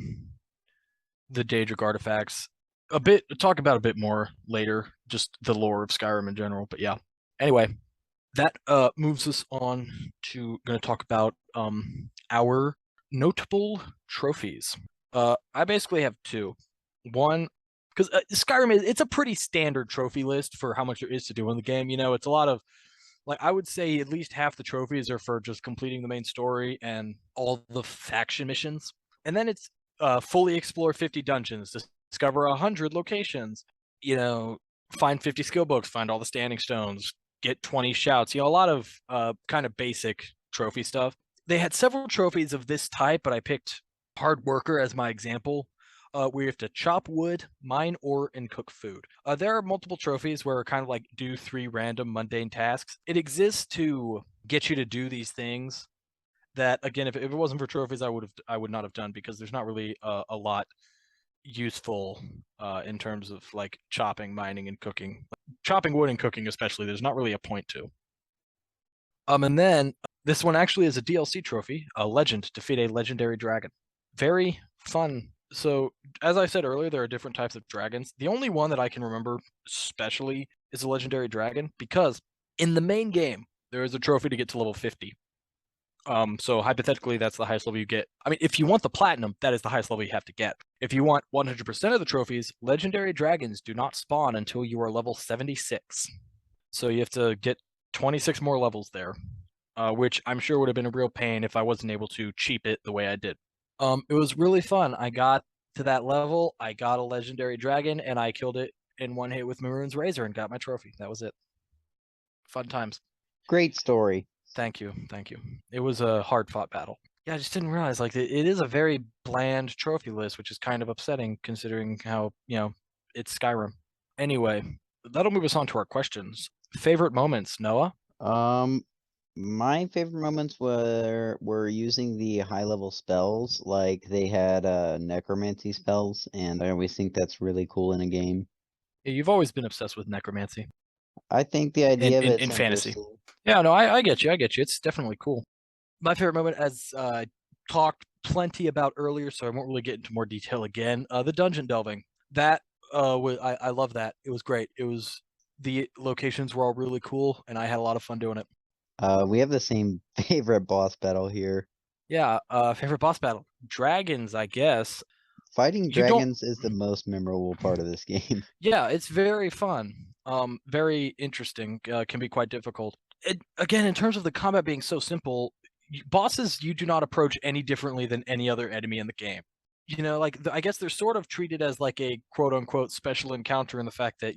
Daedric artifacts. Talk about a bit more later, just the lore of Skyrim in general. But yeah. Anyway, that moves us on to going to talk about our notable trophies. I basically have 2. One, because Skyrim it's a pretty standard trophy list for how much there is to do in the game. It's a lot of, like, I would say at least half the trophies are for just completing the main story and all the faction missions, and then it's fully explore 50 dungeons, discover 100 locations, find 50 skill books, find all the standing stones, get 20 shouts. A lot of kind of basic trophy stuff. They had several trophies of this type, but I picked Hard Worker as my example, where you have to chop wood, mine ore, and cook food. There are multiple trophies where kind of like do 3 random mundane tasks. It exists to get you to do these things that, again, if it wasn't for trophies, I would not have done, because there's not really a lot useful in terms of like chopping, mining, and cooking. Chopping wood and cooking especially, there's not really a point to. And then this one actually is a DLC trophy, a legend, defeat a legendary dragon. Very fun. So, as I said earlier, there are different types of dragons. The only one that I can remember especially is a legendary dragon, because in the main game, there is a trophy to get to level 50. So hypothetically, that's the highest level you get. I mean, if you want the platinum, that is the highest level you have to get. If you want 100% of the trophies, legendary dragons do not spawn until you are level 76. So you have to get 26 more levels there, which I'm sure would have been a real pain if I wasn't able to cheap it the way I did. It was really fun. I got to that level, I got a legendary dragon, and I killed it in 1 hit with Mehrunes Razor and got my trophy. That was it. Fun times. Great story. Thank you. It was a hard-fought battle. Yeah, I just didn't realize, like, it is a very bland trophy list, which is kind of upsetting considering how, it's Skyrim. Anyway, that'll move us on to our questions. Favorite moments, Noah? My favorite moments were using the high level spells, like they had necromancy spells, and I always think that's really cool in a game. Yeah, you've always been obsessed with necromancy I think the in, idea of in, it's in fantasy. interesting. Yeah, no, I get you. It's definitely cool. My favorite moment, as I talked plenty about earlier, so I won't really get into more detail again. The dungeon delving. That I love that. It was great. The locations were all really cool, and I had a lot of fun doing it. We have the same favorite boss battle here. Yeah, favorite boss battle. Dragons, I guess. Fighting You don't dragons is the most memorable part of this game. Yeah, it's very fun. Very interesting. Can be quite difficult. Again, in terms of the combat being so simple, bosses you do not approach any differently than any other enemy in the game. Like I guess they're sort of treated as like a quote unquote special encounter in the fact that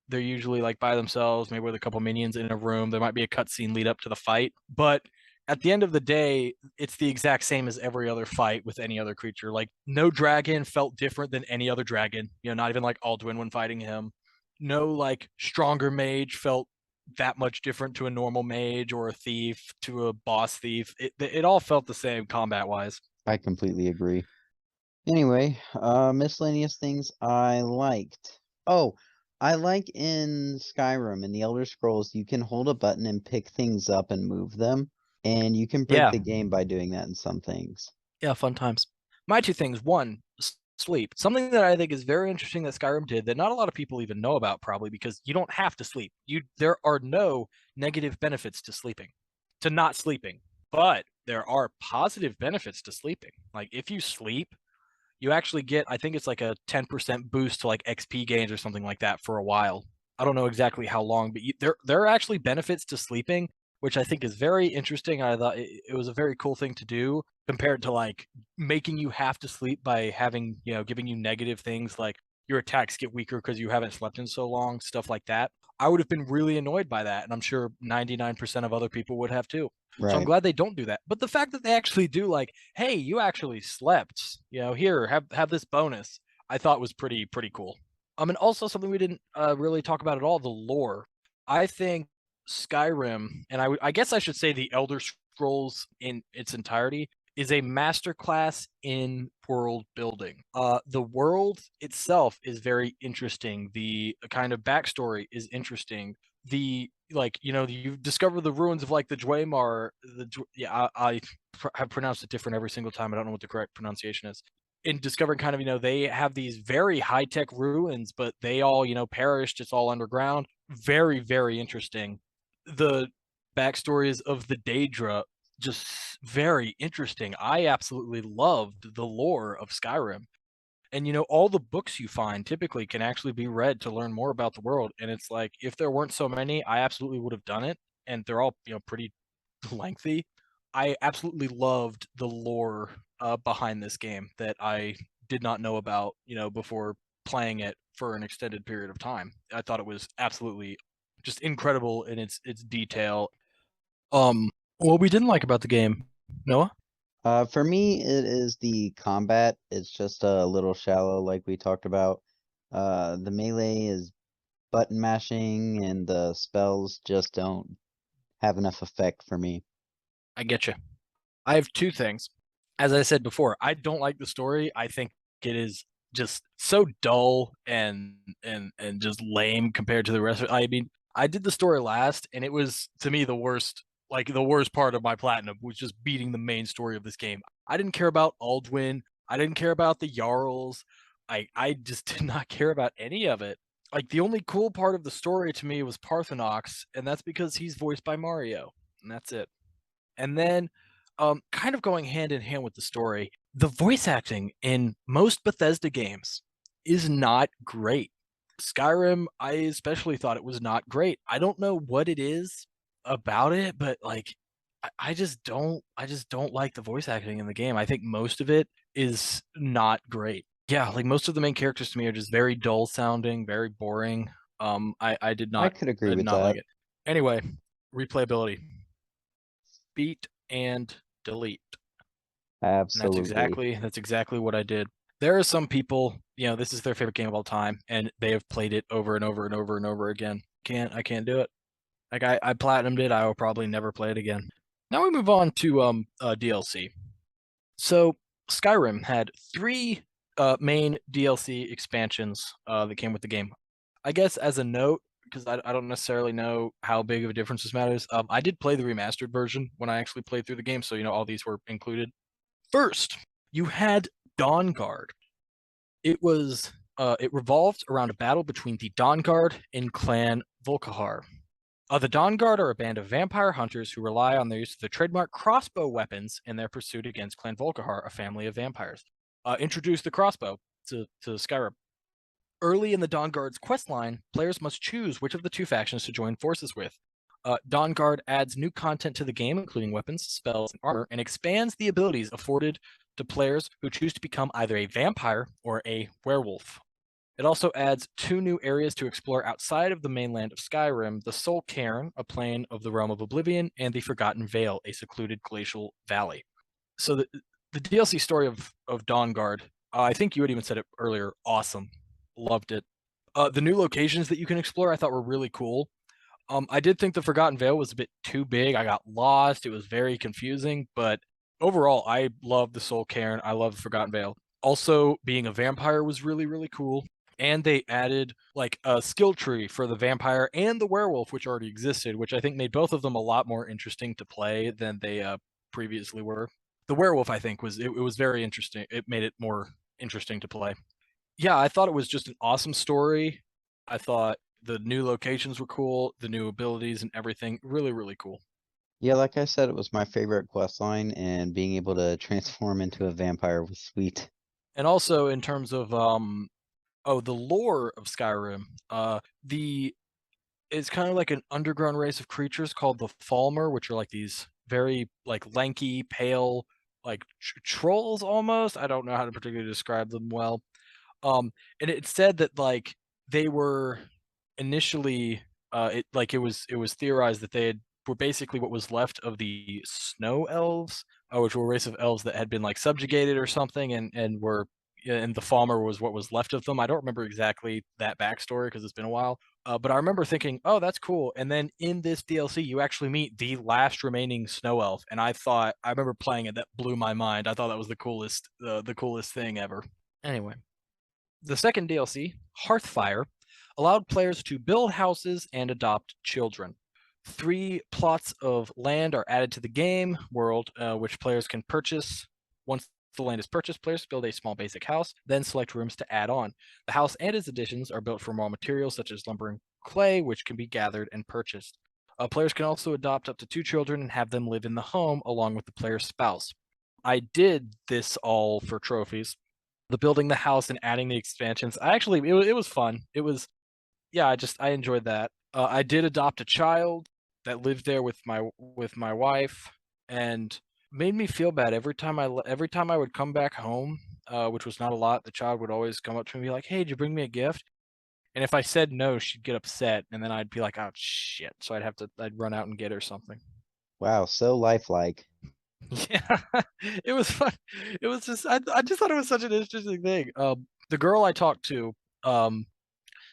they're usually like by themselves, maybe with a couple minions in a room. There might be a cutscene lead up to the fight, but at the end of the day, it's the exact same as every other fight with any other creature. Like, no dragon felt different than any other dragon. Not even like Alduin when fighting him. No like stronger mage felt that much different to a normal mage or a thief to a boss thief. It all felt the same combat wise. I completely agree. Anyway, miscellaneous things I liked. Oh, I like in Skyrim, in the Elder Scrolls, you can hold a button and pick things up and move them, and you can break Yeah, the game by doing that in some things. yeah, fun times. My 2 things: one, sleep. Something that I think is very interesting that Skyrim did that not a lot of people even know about, probably because you don't have to sleep. There are no negative benefits to sleeping, to not sleeping, but there are positive benefits to sleeping. Like if you sleep, you actually get, I think it's like a 10% boost to like XP gains or something like that for a while. I don't know exactly how long, but there are actually benefits to sleeping, which I think is very interesting. I thought it was a very cool thing to do compared to like making you have to sleep by having, giving you negative things like your attacks get weaker because you haven't slept in so long, stuff like that. I would have been really annoyed by that, and I'm sure 99% of other people would have too. So I'm Right. glad they don't do that. But the fact that they actually do like, hey, you actually slept, here, have this bonus, I thought was pretty cool. And also something we didn't really talk about at all, the lore. I think Skyrim, and I guess I should say the Elder Scrolls in its entirety, is a masterclass in world building. The world itself is very interesting. The kind of backstory is interesting. The like, you discover the ruins of like the Dwemer. Yeah, I have pronounced it different every single time. I don't know what the correct pronunciation is. In discovering kind of, they have these very high tech ruins, but they all, perished. It's all underground. Very, very interesting. The backstories of the Daedra, just very interesting. I absolutely loved the lore of Skyrim. And all the books you find typically can actually be read to learn more about the world. And it's like, if there weren't so many, I absolutely would have done it. And they're all, pretty lengthy. I absolutely loved the lore behind this game that I did not know about, before playing it for an extended period of time. I thought it was absolutely just incredible in its detail. What we didn't like about the game, Noah? For me, it is the combat. It's just a little shallow, like we talked about. The melee is button mashing, and the spells just don't have enough effect for me. I get you. I have two things. As I said before, I don't like the story. I think it is just so dull and just lame compared to the rest of it. I mean, I did the story last, and it was to me the worst. Like the worst part of my platinum was just beating the main story of this game. I didn't care about Aldwin. I didn't care about the Jarls. I just did not care about any of it. Like the only cool part of the story to me was Parthenox, and that's because he's voiced by Mario, and that's it. And then, kind of going hand in hand with the story, the voice acting in most Bethesda games is not great. Skyrim, I especially thought it was not great. I don't know what it is about it, but like I just don't like the voice acting in the game. I think most of it is not great. Yeah, like most of the main characters to me are just very dull sounding, very boring. I did I not could agree I did with not like that. it. Anyway, replayability. Beat and delete. And Absolutely. that's exactly what I did. There are some people, this is their favorite game of all time, and they have played it over and over and over and over again. I can't do it. Like I platinumed it, I will probably never play it again. Now we move on to DLC. So Skyrim had three main DLC expansions that came with the game. I guess as a note, because I don't necessarily know how big of a difference this matters. I did play the remastered version when I actually played through the game, so all these were included. First, you had Dawn Guard. It revolved around a battle between the Dawn Guard and Clan Volkihar. The Dawn Guard are a band of vampire hunters who rely on their use of the trademark crossbow weapons in their pursuit against Clan Volkihar, a family of vampires. Introduce the crossbow to Skyrim. Early in the Dawn Guard's questline, players must choose which of the two factions to join forces with. Dawn Guard adds new content to the game, including weapons, spells, and armor, and expands the abilities afforded to players who choose to become either a vampire or a werewolf. It also adds two new areas to explore outside of the mainland of Skyrim: the Soul Cairn, a plane of the Realm of Oblivion, and the Forgotten Vale, a secluded glacial valley. So the DLC story of Dawn Guard, I think you had even said it earlier, awesome. Loved it. The new locations that you can explore I thought were really cool. I did think the Forgotten Vale was a bit too big. I got lost. It was very confusing, but overall, I love the Soul Cairn. I love the Forgotten Vale. Also, being a vampire was really, really cool. And they added like a skill tree for the vampire and the werewolf, which already existed, which I think made both of them a lot more interesting to play than they previously were. The werewolf, I think, it was very interesting. It made it more interesting to play. Yeah, I thought it was just an awesome story. I thought the new locations were cool, the new abilities and everything, really, really cool. Yeah, like I said, it was my favorite quest line, and being able to transform into a vampire was sweet. And also in terms of the lore of Skyrim, the It's kind of like an underground race of creatures called the Falmer, which are like these very like lanky, pale, like trolls almost. I don't know how to particularly describe them well. And it said that like they were initially it was theorized that they were basically what was left of the snow elves, which were a race of elves that had been like subjugated or something, and were and the Falmer was what was left of them. I don't remember exactly that backstory because it's been a while. But I remember thinking, oh, that's cool. And then in this DLC, you actually meet the last remaining snow elf, and I remember playing it. That blew my mind. I thought that was the coolest thing ever. Anyway, the second DLC, Hearthfire, allowed players to build houses and adopt children. 3 plots of land are added to the game world, which players can purchase. Once the land is purchased, players build a small basic house, then select rooms to add on. The house and its additions are built from raw materials such as lumber and clay, which can be gathered and purchased. Players can also adopt up to 2 children and have them live in the home along with the player's spouse. I did this all for trophies, the building the house and adding the expansions. It was fun. It was, yeah, I enjoyed that. I did adopt a child that lived there with my wife, and made me feel bad every time I would come back home, which was not a lot. The child would always come up to me and be like, "Hey, did you bring me a gift?" And if I said no, she'd get upset, and then I'd be like, "Oh shit!" So I'd run out and get her something. Wow, so lifelike. Yeah, it was fun. It was I just thought it was such an interesting thing. The girl I talked to, um,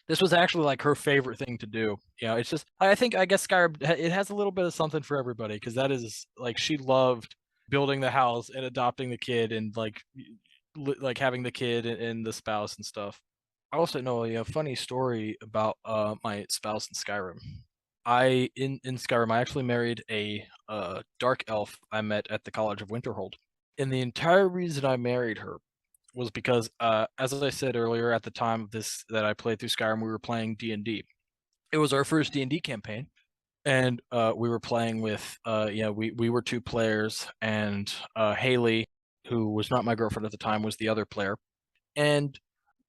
this was actually like her favorite thing to do. You know, it's just I guess Skyrim it has a little bit of something for everybody because that is like she loved building the house and adopting the kid and like having the kid and the spouse and stuff. I also know a funny story about my spouse in Skyrim. In Skyrim, I actually married a dark elf I met at the College of Winterhold. And the entire reason I married her was because, as I said earlier, at the time of this that I played through Skyrim, we were playing D&D. It was our first D&D campaign, and we were playing with, we were 2 players, and Haley, who was not my girlfriend at the time, was the other player. And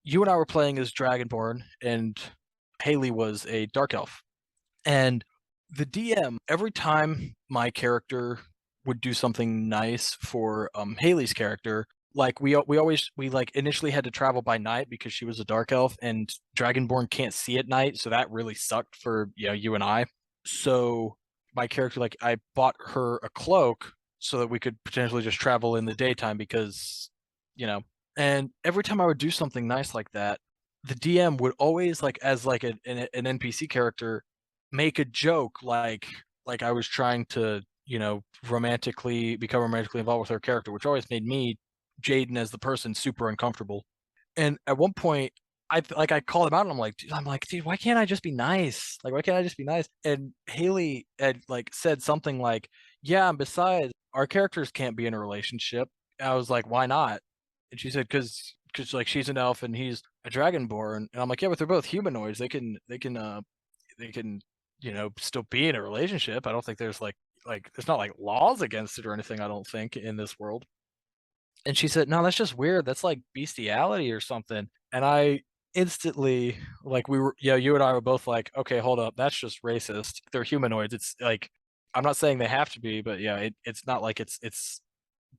you and I were playing as Dragonborn, and Haley was a dark elf. And the DM, every time my character would do something nice for Haley's character, like we like initially had to travel by night because she was a dark elf and Dragonborn can't see at night, so that really sucked for you and I. So my character, like I bought her a cloak so that we could potentially just travel in the daytime because you know. And every time I would do something nice like that, the DM would always like as like an NPC character make a joke like I was trying to, romantically become romantically involved with her character, which always made me, Jaden as the person, super uncomfortable. And at one point, I called him out and I'm like, dude, why can't I just be nice? Like, why can't I just be nice? And Haley had like said something like, yeah, and besides, our characters can't be in a relationship. I was like, why not? And she said, because like she's an elf and he's a dragonborn. And I'm like, yeah, but they're both humanoids. They can still be in a relationship. I don't think there's like there's not like laws against it or anything, I don't think, in this world. And she said, no, that's just weird, that's like bestiality or something. And I instantly, like, you and I were both like, okay, hold up, that's just racist. They're humanoids. It's like, I'm not saying they have to be, but yeah, it's not like it's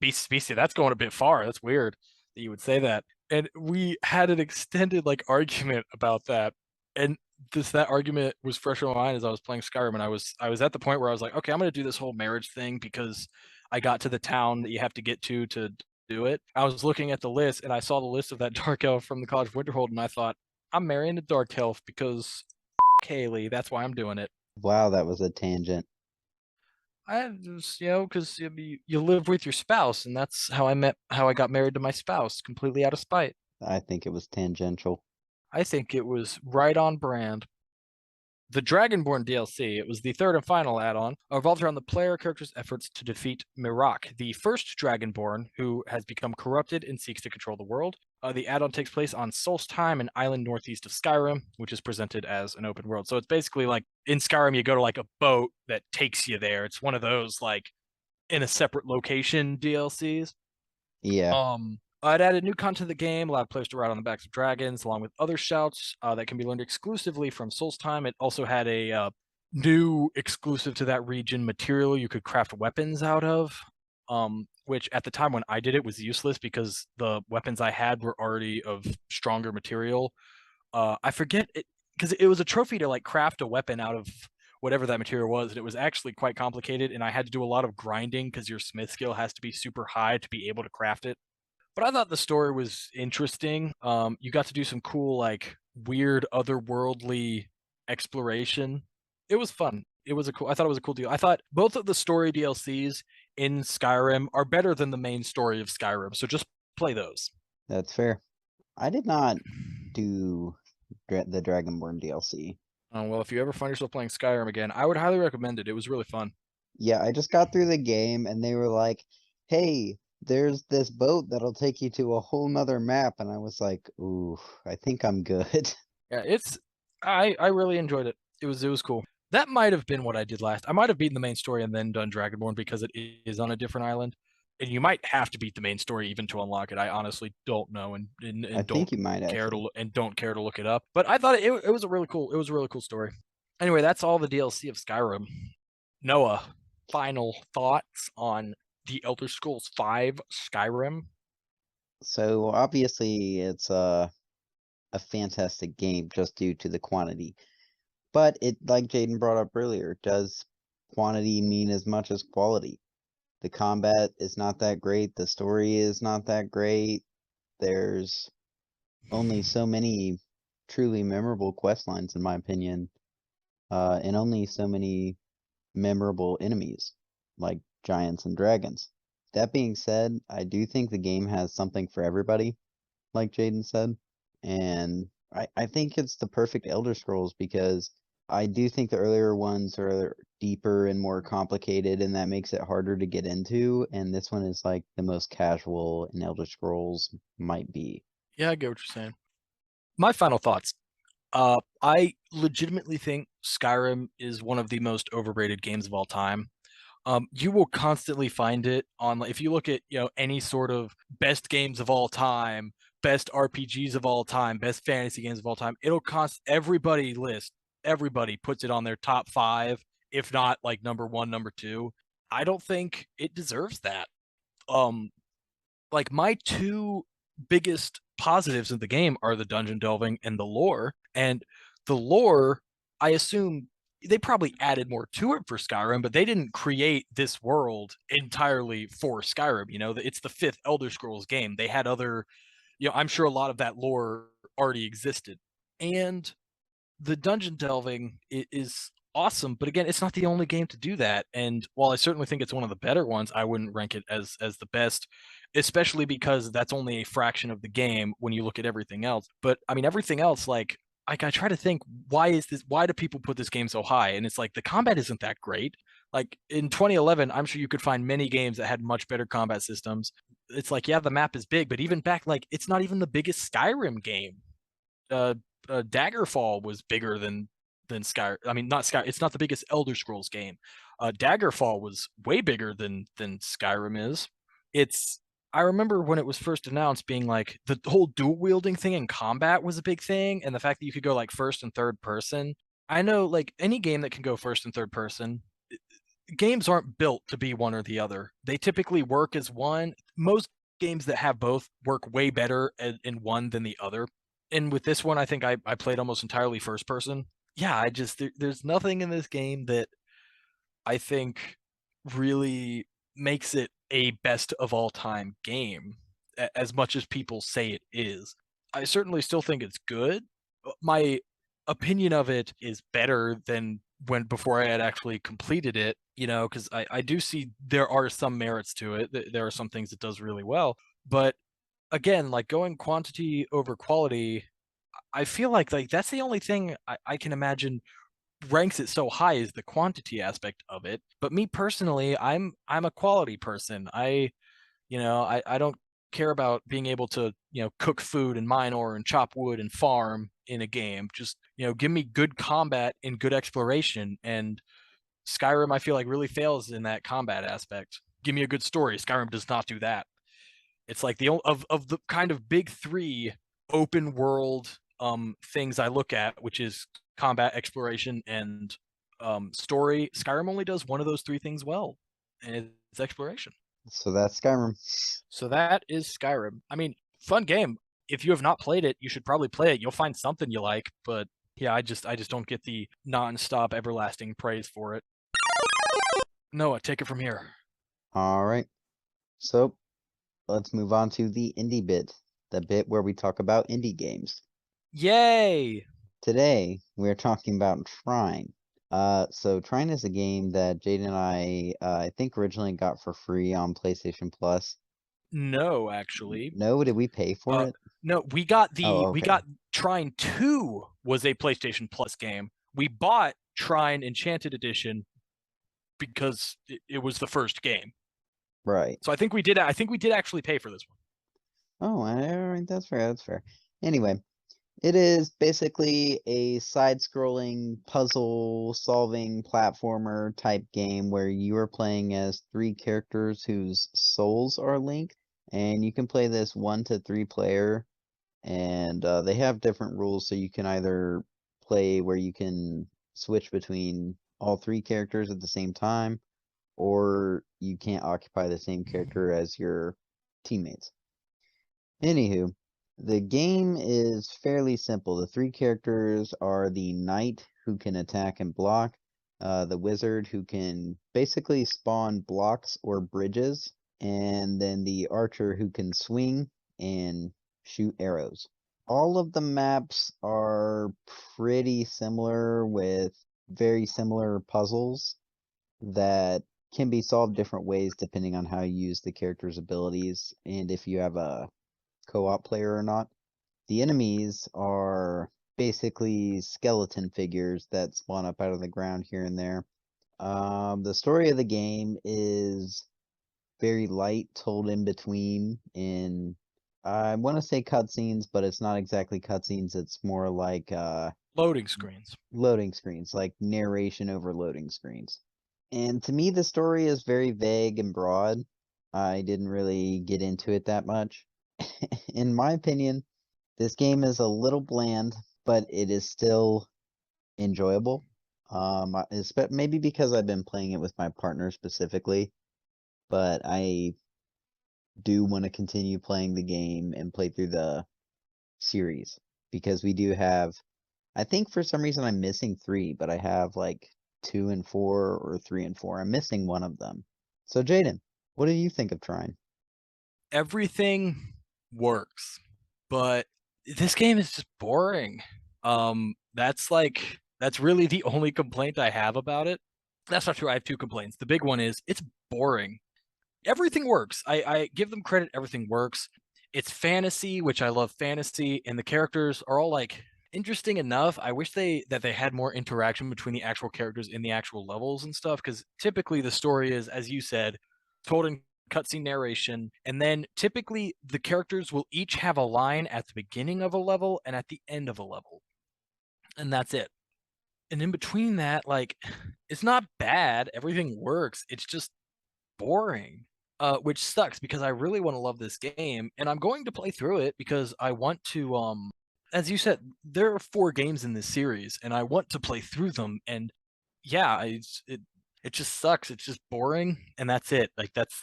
beastie. That's going a bit far. That's weird that you would say that. And we had an extended like argument about that. And that argument was fresh in my mind as I was playing Skyrim, and I was at the point where I was like, okay, I'm gonna do this whole marriage thing because I got to the town that you have to get to do it. I was looking at the list and I saw the list of that dark elf from the College of Winterhold, and I thought, I'm marrying a dark elf because Haley. That's why I'm doing it. Wow, that was a tangent. I just, because you live with your spouse, and that's how I got married to my spouse, completely out of spite. I think it was tangential. I think it was right on brand. The Dragonborn DLC, it was the third and final add-on, revolves around the player character's efforts to defeat Mirak, the first Dragonborn who has become corrupted and seeks to control the world. The add-on takes place on Solstheim, an island northeast of Skyrim, which is presented as an open world. So it's basically like in Skyrim, you go to like a boat that takes you there. It's one of those like in a separate location DLCs. Yeah. It added new content to the game, allowed players to ride on the backs of dragons, along with other shouts that can be learned exclusively from Soul's Time. It also had a new exclusive to that region material you could craft weapons out of, which at the time when I did it was useless because the weapons I had were already of stronger material. I forget it because it was a trophy to like craft a weapon out of whatever that material was, and it was actually quite complicated. And I had to do a lot of grinding because your smith skill has to be super high to be able to craft it. But I thought the story was interesting. You got to do some cool, like weird, otherworldly exploration. It was fun. It was a cool. I thought it was a cool deal. I thought both of the story DLCs in Skyrim are better than the main story of Skyrim. So just play those. That's fair. I did not do the Dragonborn DLC. Well, if you ever find yourself playing Skyrim again, I would highly recommend it. It was really fun. Yeah, I just got through the game and they were like, "Hey, there's this boat that'll take you to a whole nother map," and I was like, "Ooh, I think I'm good." Yeah, it's I really enjoyed it. It was cool. That might have been what I did last. I might have beaten the main story and then done Dragonborn because it is on a different island. And you might have to beat the main story even to unlock it. I honestly don't know I and don't think you might care to actually. and don't care to look it up. But I thought it was a really cool story. Anyway, that's all the DLC of Skyrim. Noah, final thoughts on the Elder Scrolls 5 Skyrim? So obviously it's a fantastic game just due to the quantity. But it, like Jaden brought up earlier, does quantity mean as much as quality? The combat is not that great, the story is not that great. There's only so many truly memorable quest lines, in my opinion, and only so many memorable enemies, like giants and dragons. That being said, I do think the game has something for everybody, like Jaden said. And I think it's the perfect Elder Scrolls because I do think the earlier ones are deeper and more complicated, and that makes it harder to get into. And this one is like the most casual an Elder Scrolls might be. Yeah, I get what you're saying. My final thoughts. I legitimately think Skyrim is one of the most overrated games of all time. You will constantly find it on if you look at any sort of best games of all time, best RPGs of all time, best fantasy games of all time. It'll cost everybody puts it on their top 5, if not like number 1, number 2. I don't think it deserves that. Um, like my two biggest positives in the game are the dungeon delving and the lore. And the lore, I assume they probably added more to it for Skyrim, but they didn't create this world entirely for Skyrim. It's the fifth Elder Scrolls game. They had other, I'm sure a lot of that lore already existed. And the dungeon delving is awesome, but again, it's not the only game to do that. And while I certainly think it's one of the better ones, I wouldn't rank it as the best, especially because that's only a fraction of the game when you look at everything else. But I mean, everything else, like I try to think, why do people put this game so high? And it's like the combat isn't that great. Like in 2011, I'm sure you could find many games that had much better combat systems. It's like, yeah, the map is big, but even back, like, it's not even the biggest Skyrim game. uh, Daggerfall was bigger than Sky. I mean, not Sky. It's not the biggest Elder Scrolls game. Daggerfall was way bigger than Skyrim is. It's. I remember when it was first announced, being like the whole dual wielding thing in combat was a big thing, and the fact that you could go like first and third person. I know, like any game that can go first and third person, games aren't built to be one or the other. They typically work as one. Most games that have both work way better in one than the other. And with this one, I think I played almost entirely first person. Yeah, there's nothing in this game that I think really makes it a best of all time game, as much as people say it is. I certainly still think it's good. My opinion of it is better than when before I had actually completed it, because I do see there are some merits to it. There are some things it does really well. But again, like going quantity over quality, I feel like that's the only thing I can imagine ranks it so high is the quantity aspect of it. But me personally, I'm a quality person. I don't care about being able to cook food and mine ore and chop wood and farm in a game. Just give me good combat and good exploration. And Skyrim, I feel like, really fails in that combat aspect. Give me a good story. Skyrim does not do that. It's like of the kind of big three open world things I look at, which is combat, exploration, and story. Skyrim only does one of those three things well, and it's exploration. So that's Skyrim. So that is Skyrim. I mean, fun game. If you have not played it, you should probably play it. You'll find something you like, but yeah, I just don't get the non-stop everlasting praise for it. Noah, take it from here. All right. So let's move on to the indie bit, the bit where we talk about indie games. Yay! Today we're talking about Trine. So Trine is a game that Jaden and I think originally got for free on PlayStation Plus. No, actually. No, did we pay for it? No, we got Oh, we okay. got Trine 2 was a PlayStation Plus game. We bought Trine Enchanted Edition because it was the first game. Right. So I think we did actually pay for this one. Oh, all right, that's fair, that's fair. Anyway, it is basically a side-scrolling puzzle-solving platformer type game where you are playing as three characters whose souls are linked, and you can play this 1 to 3 player, and they have different rules, so you can either play where you can switch between all three characters at the same time, or you can't occupy the same character as your teammates. Anywho, the game is fairly simple. The three characters are the knight who can attack and block, the wizard who can basically spawn blocks or bridges, and then the archer who can swing and shoot arrows. All of the maps are pretty similar with very similar puzzles that can be solved different ways depending on how you use the character's abilities and if you have a co-op player or not. The enemies are basically skeleton figures that spawn up out of the ground here and there. The story of the game is very light, told in between in I want to say cutscenes, but it's not exactly cutscenes. It's more like Loading screens. loading screens, like narration over loading screens. And to me, the story is very vague and broad. I didn't really get into it that much. In my opinion, this game is a little bland, but it is still enjoyable. Maybe because I've been playing it with my partner specifically, but I do want to continue playing the game and play through the series because we do have. I think for some reason I'm missing 3, but I have like 2 and 4 or 3 and 4. I'm missing one of them. So Jaden, what do you think of Trine? Everything works, but this game is just boring. That's really the only complaint I have about it. That's not true. I have two complaints. The big one is it's boring. Everything works. I give them credit. Everything works. It's fantasy, which I love fantasy, and the characters are all like interesting enough. I wish they had more interaction between the actual characters in the actual levels and stuff, because typically the story is, as you said, told in cutscene narration, and then typically the characters will each have a line at the beginning of a level and at the end of a level, and that's it. And in between that, like, it's not bad. Everything works. It's just boring, which sucks because I really want to love this game, and I'm going to play through it because I want to. As you said, there are 4 games in this series, and I want to play through them. And yeah, it just sucks. It's just boring, and that's it. Like that's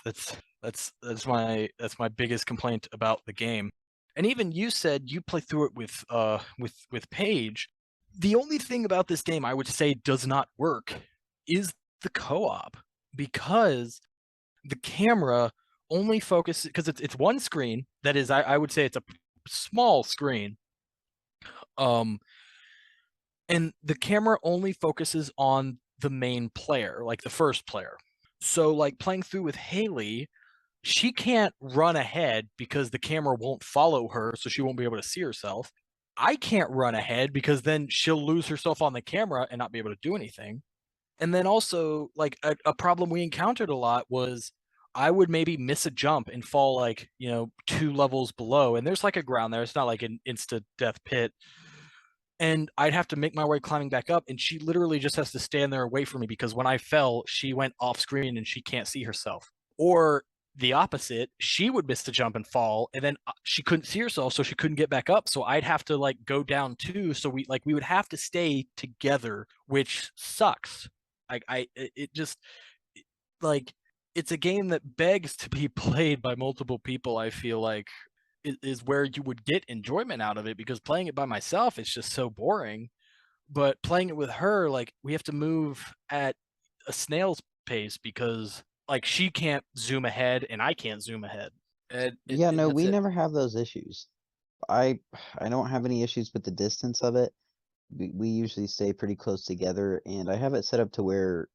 my biggest complaint about the game. And even you said you play through it with Paige. The only thing about this game I would say does not work is the co-op, because the camera only focuses, because it's one screen that is, I would say it's a small screen, um and the camera only focuses on the main player, like the first player. So like playing through with Haley, she can't run ahead because the camera won't follow her, so she won't be able to see herself. I can't run ahead because then she'll lose herself on the camera and not be able to do anything. And then also, like a problem we encountered a lot was I would maybe miss a jump and fall like, 2 levels below. And there's like a ground there. It's not like an instant death pit. And I'd have to make my way climbing back up. And she literally just has to stand there and wait for me because when I fell, she went off screen and she can't see herself. Or the opposite. She would miss the jump and fall, and then she couldn't see herself, so she couldn't get back up. So I'd have to like go down too. So we would have to stay together, which sucks. It just like it's a game that begs to be played by multiple people. I feel like is where you would get enjoyment out of it, because playing it by myself is just so boring. But playing it with her, like we have to move at a snail's pace because like she can't zoom ahead and I can't zoom ahead. And Yeah, no, that's we it. never have those issues. I I don't have any issues with the distance of it. We usually stay pretty close together, and I have it set up to where,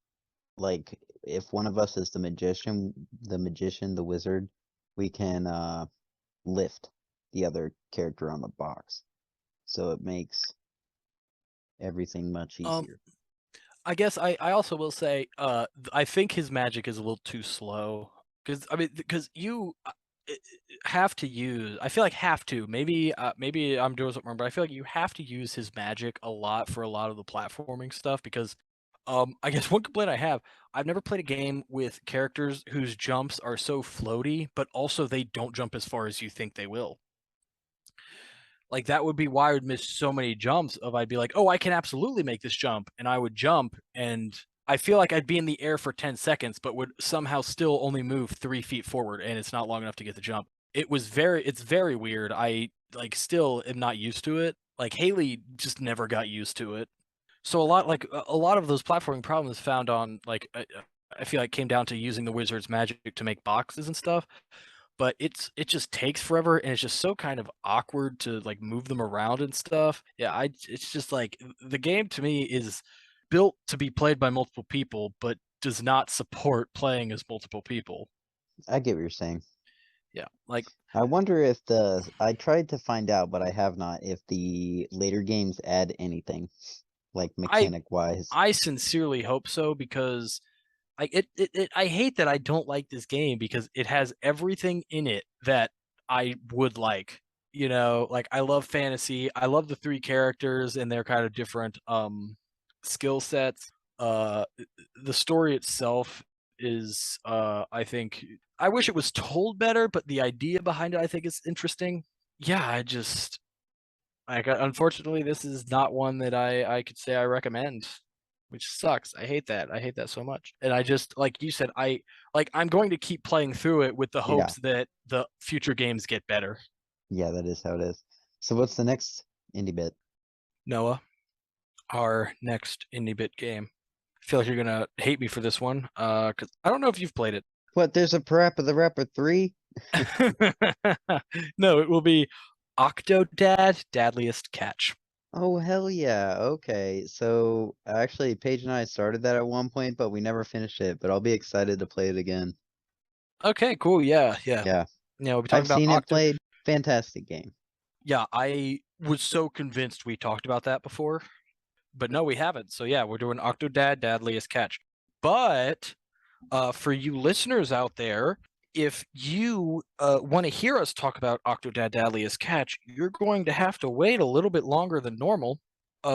like, if one of us is the wizard, we can lift the other character on the box. So it makes everything much Um, easier. I guess I also will say, I think his magic is a little too slow because I mean, because you have to use. I feel like have to. Maybe I'm doing something wrong, but I feel like you have to use his magic a lot for a lot of the platforming stuff because, I guess one complaint I have, I've never played a game with characters whose jumps are so floaty, but also they don't jump as far as you think they will. Like that would be why I would miss so many jumps of I'd be like, oh, I can absolutely make this jump, and I would jump, and I feel like I'd be in the air for 10 seconds, but would somehow still only move 3 feet forward, and it's not long enough to get the jump. It's very weird. I like still am not used to it. Like Haley just never got used to it. So a lot of those platforming problems found on like I feel like came down to using the wizard's magic to make boxes and stuff, but it just takes forever and it's just so kind of awkward to like move them around and stuff. Yeah, I it's just like the game to me is built to be played by multiple people, but does not support playing as multiple people. I get what you're saying. Yeah, like I wonder if I tried to find out, but I have not, if the later games add anything, like I mechanic wise. I sincerely hope so because I hate that I don't like this game because it has everything in it that I would like. You know, like I love fantasy. I love the three characters and their kind of different skill sets. Uh the story itself is I think I wish it was told better, but the idea behind it I think is interesting. Yeah, I just like unfortunately this is not one that I could say I recommend, which sucks. I hate that. I hate that so much. And I just like you said, I'm going to keep playing through it with the Yeah, hopes that the future games get better. yeah, that is how it is. So what's the next indie bit? Noah, our next indie bit game. I feel like you're gonna hate me for this one, because I don't know if you've played it. What, there's a Parappa the Rapper 3? No, it will be Octodad Dadliest Catch. Oh, hell yeah. Okay. So actually, Paige and I started that at one point, but we never finished it, but I'll be excited to play it again. Okay, cool. Yeah, yeah. Yeah. Yeah, we'll be talking I've about seen it Octo. played. Fantastic game. Yeah, I was so convinced we talked about that before, but no, we haven't. So yeah, we're doing Octodad Dadliest Catch. But for you listeners out there, if you want to hear us talk about Octodad Dadliest Catch, you're going to have to wait a little bit longer than normal,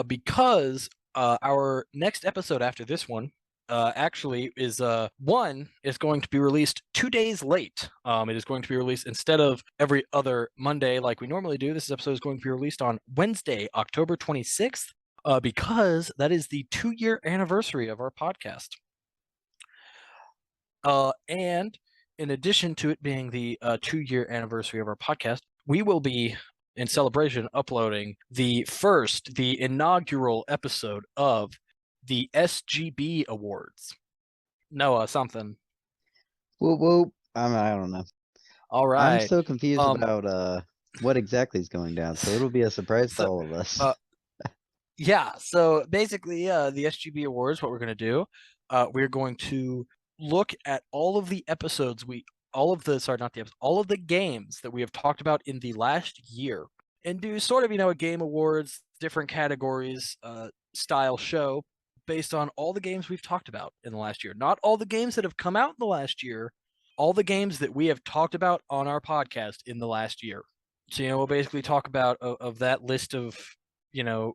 because our next episode after this one actually is one is going to be released 2 days late. It is going to be released instead of every other Monday like we normally do. This episode is going to be released on Wednesday, October 26th, because that is the 2-year anniversary of our podcast. And in addition to it being the 2-year anniversary of our podcast, we will be, in celebration, uploading the inaugural episode of the SGB Awards. Noah, something. Whoop whoop. I don't know. All I'm right. so confused Um. about what exactly is going down, so it'll be a surprise to So, all of us. uh, yeah. So basically, the SGB Awards. What we're gonna do, we're going to look at all of the episodes all of the sorry, not the episodes, all of the games that we have talked about in the last year, and do sort of a game awards, different categories, style show based on all the games we've talked about in the last year. Not all the games that have come out in the last year, all the games that we have talked about on our podcast in the last year. So we'll basically talk about of that list of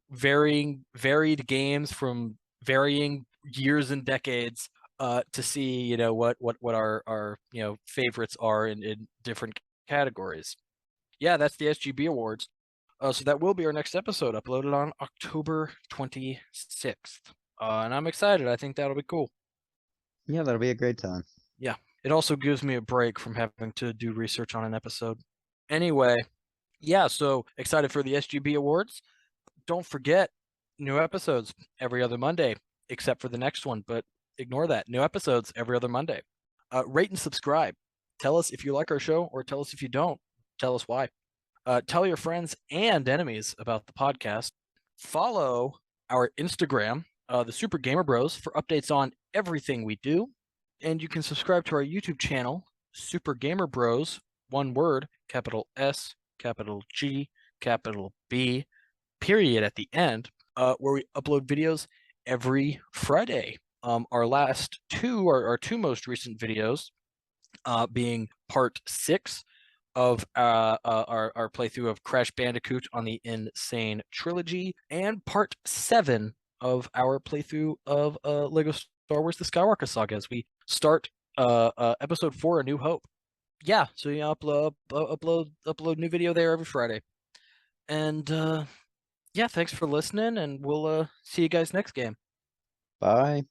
varied games from varying years and decades. to see, what our favorites are in different categories. Yeah, that's the SGB Awards. So that will be our next episode, uploaded on October 26th. And I'm excited. I think that'll be cool. Yeah, that'll be a great time. Yeah. It also gives me a break from having to do research on an episode. Anyway, yeah, so excited for the SGB Awards. Don't forget, new episodes every other Monday, except for the next one, but ignore that. New episodes every other Monday. Rate and subscribe. Tell us if you like our show, or tell us if you don't. Tell us why. Tell your friends and enemies about the podcast. Follow our Instagram, the Super Gamer Bros, for updates on everything we do. And you can subscribe to our YouTube channel, Super Gamer Bros, one word, capital S, capital G, capital B, period at the end, where we upload videos every Friday. Our last two, our two most recent videos, being part 6 of our playthrough of Crash Bandicoot on the Insane Trilogy, and part 7 of our playthrough of Lego Star Wars: The Skywalker Saga as we start episode 4, A New Hope. Yeah, so you upload new video there every Friday. And yeah, thanks for listening, and we'll see you guys next game. Bye.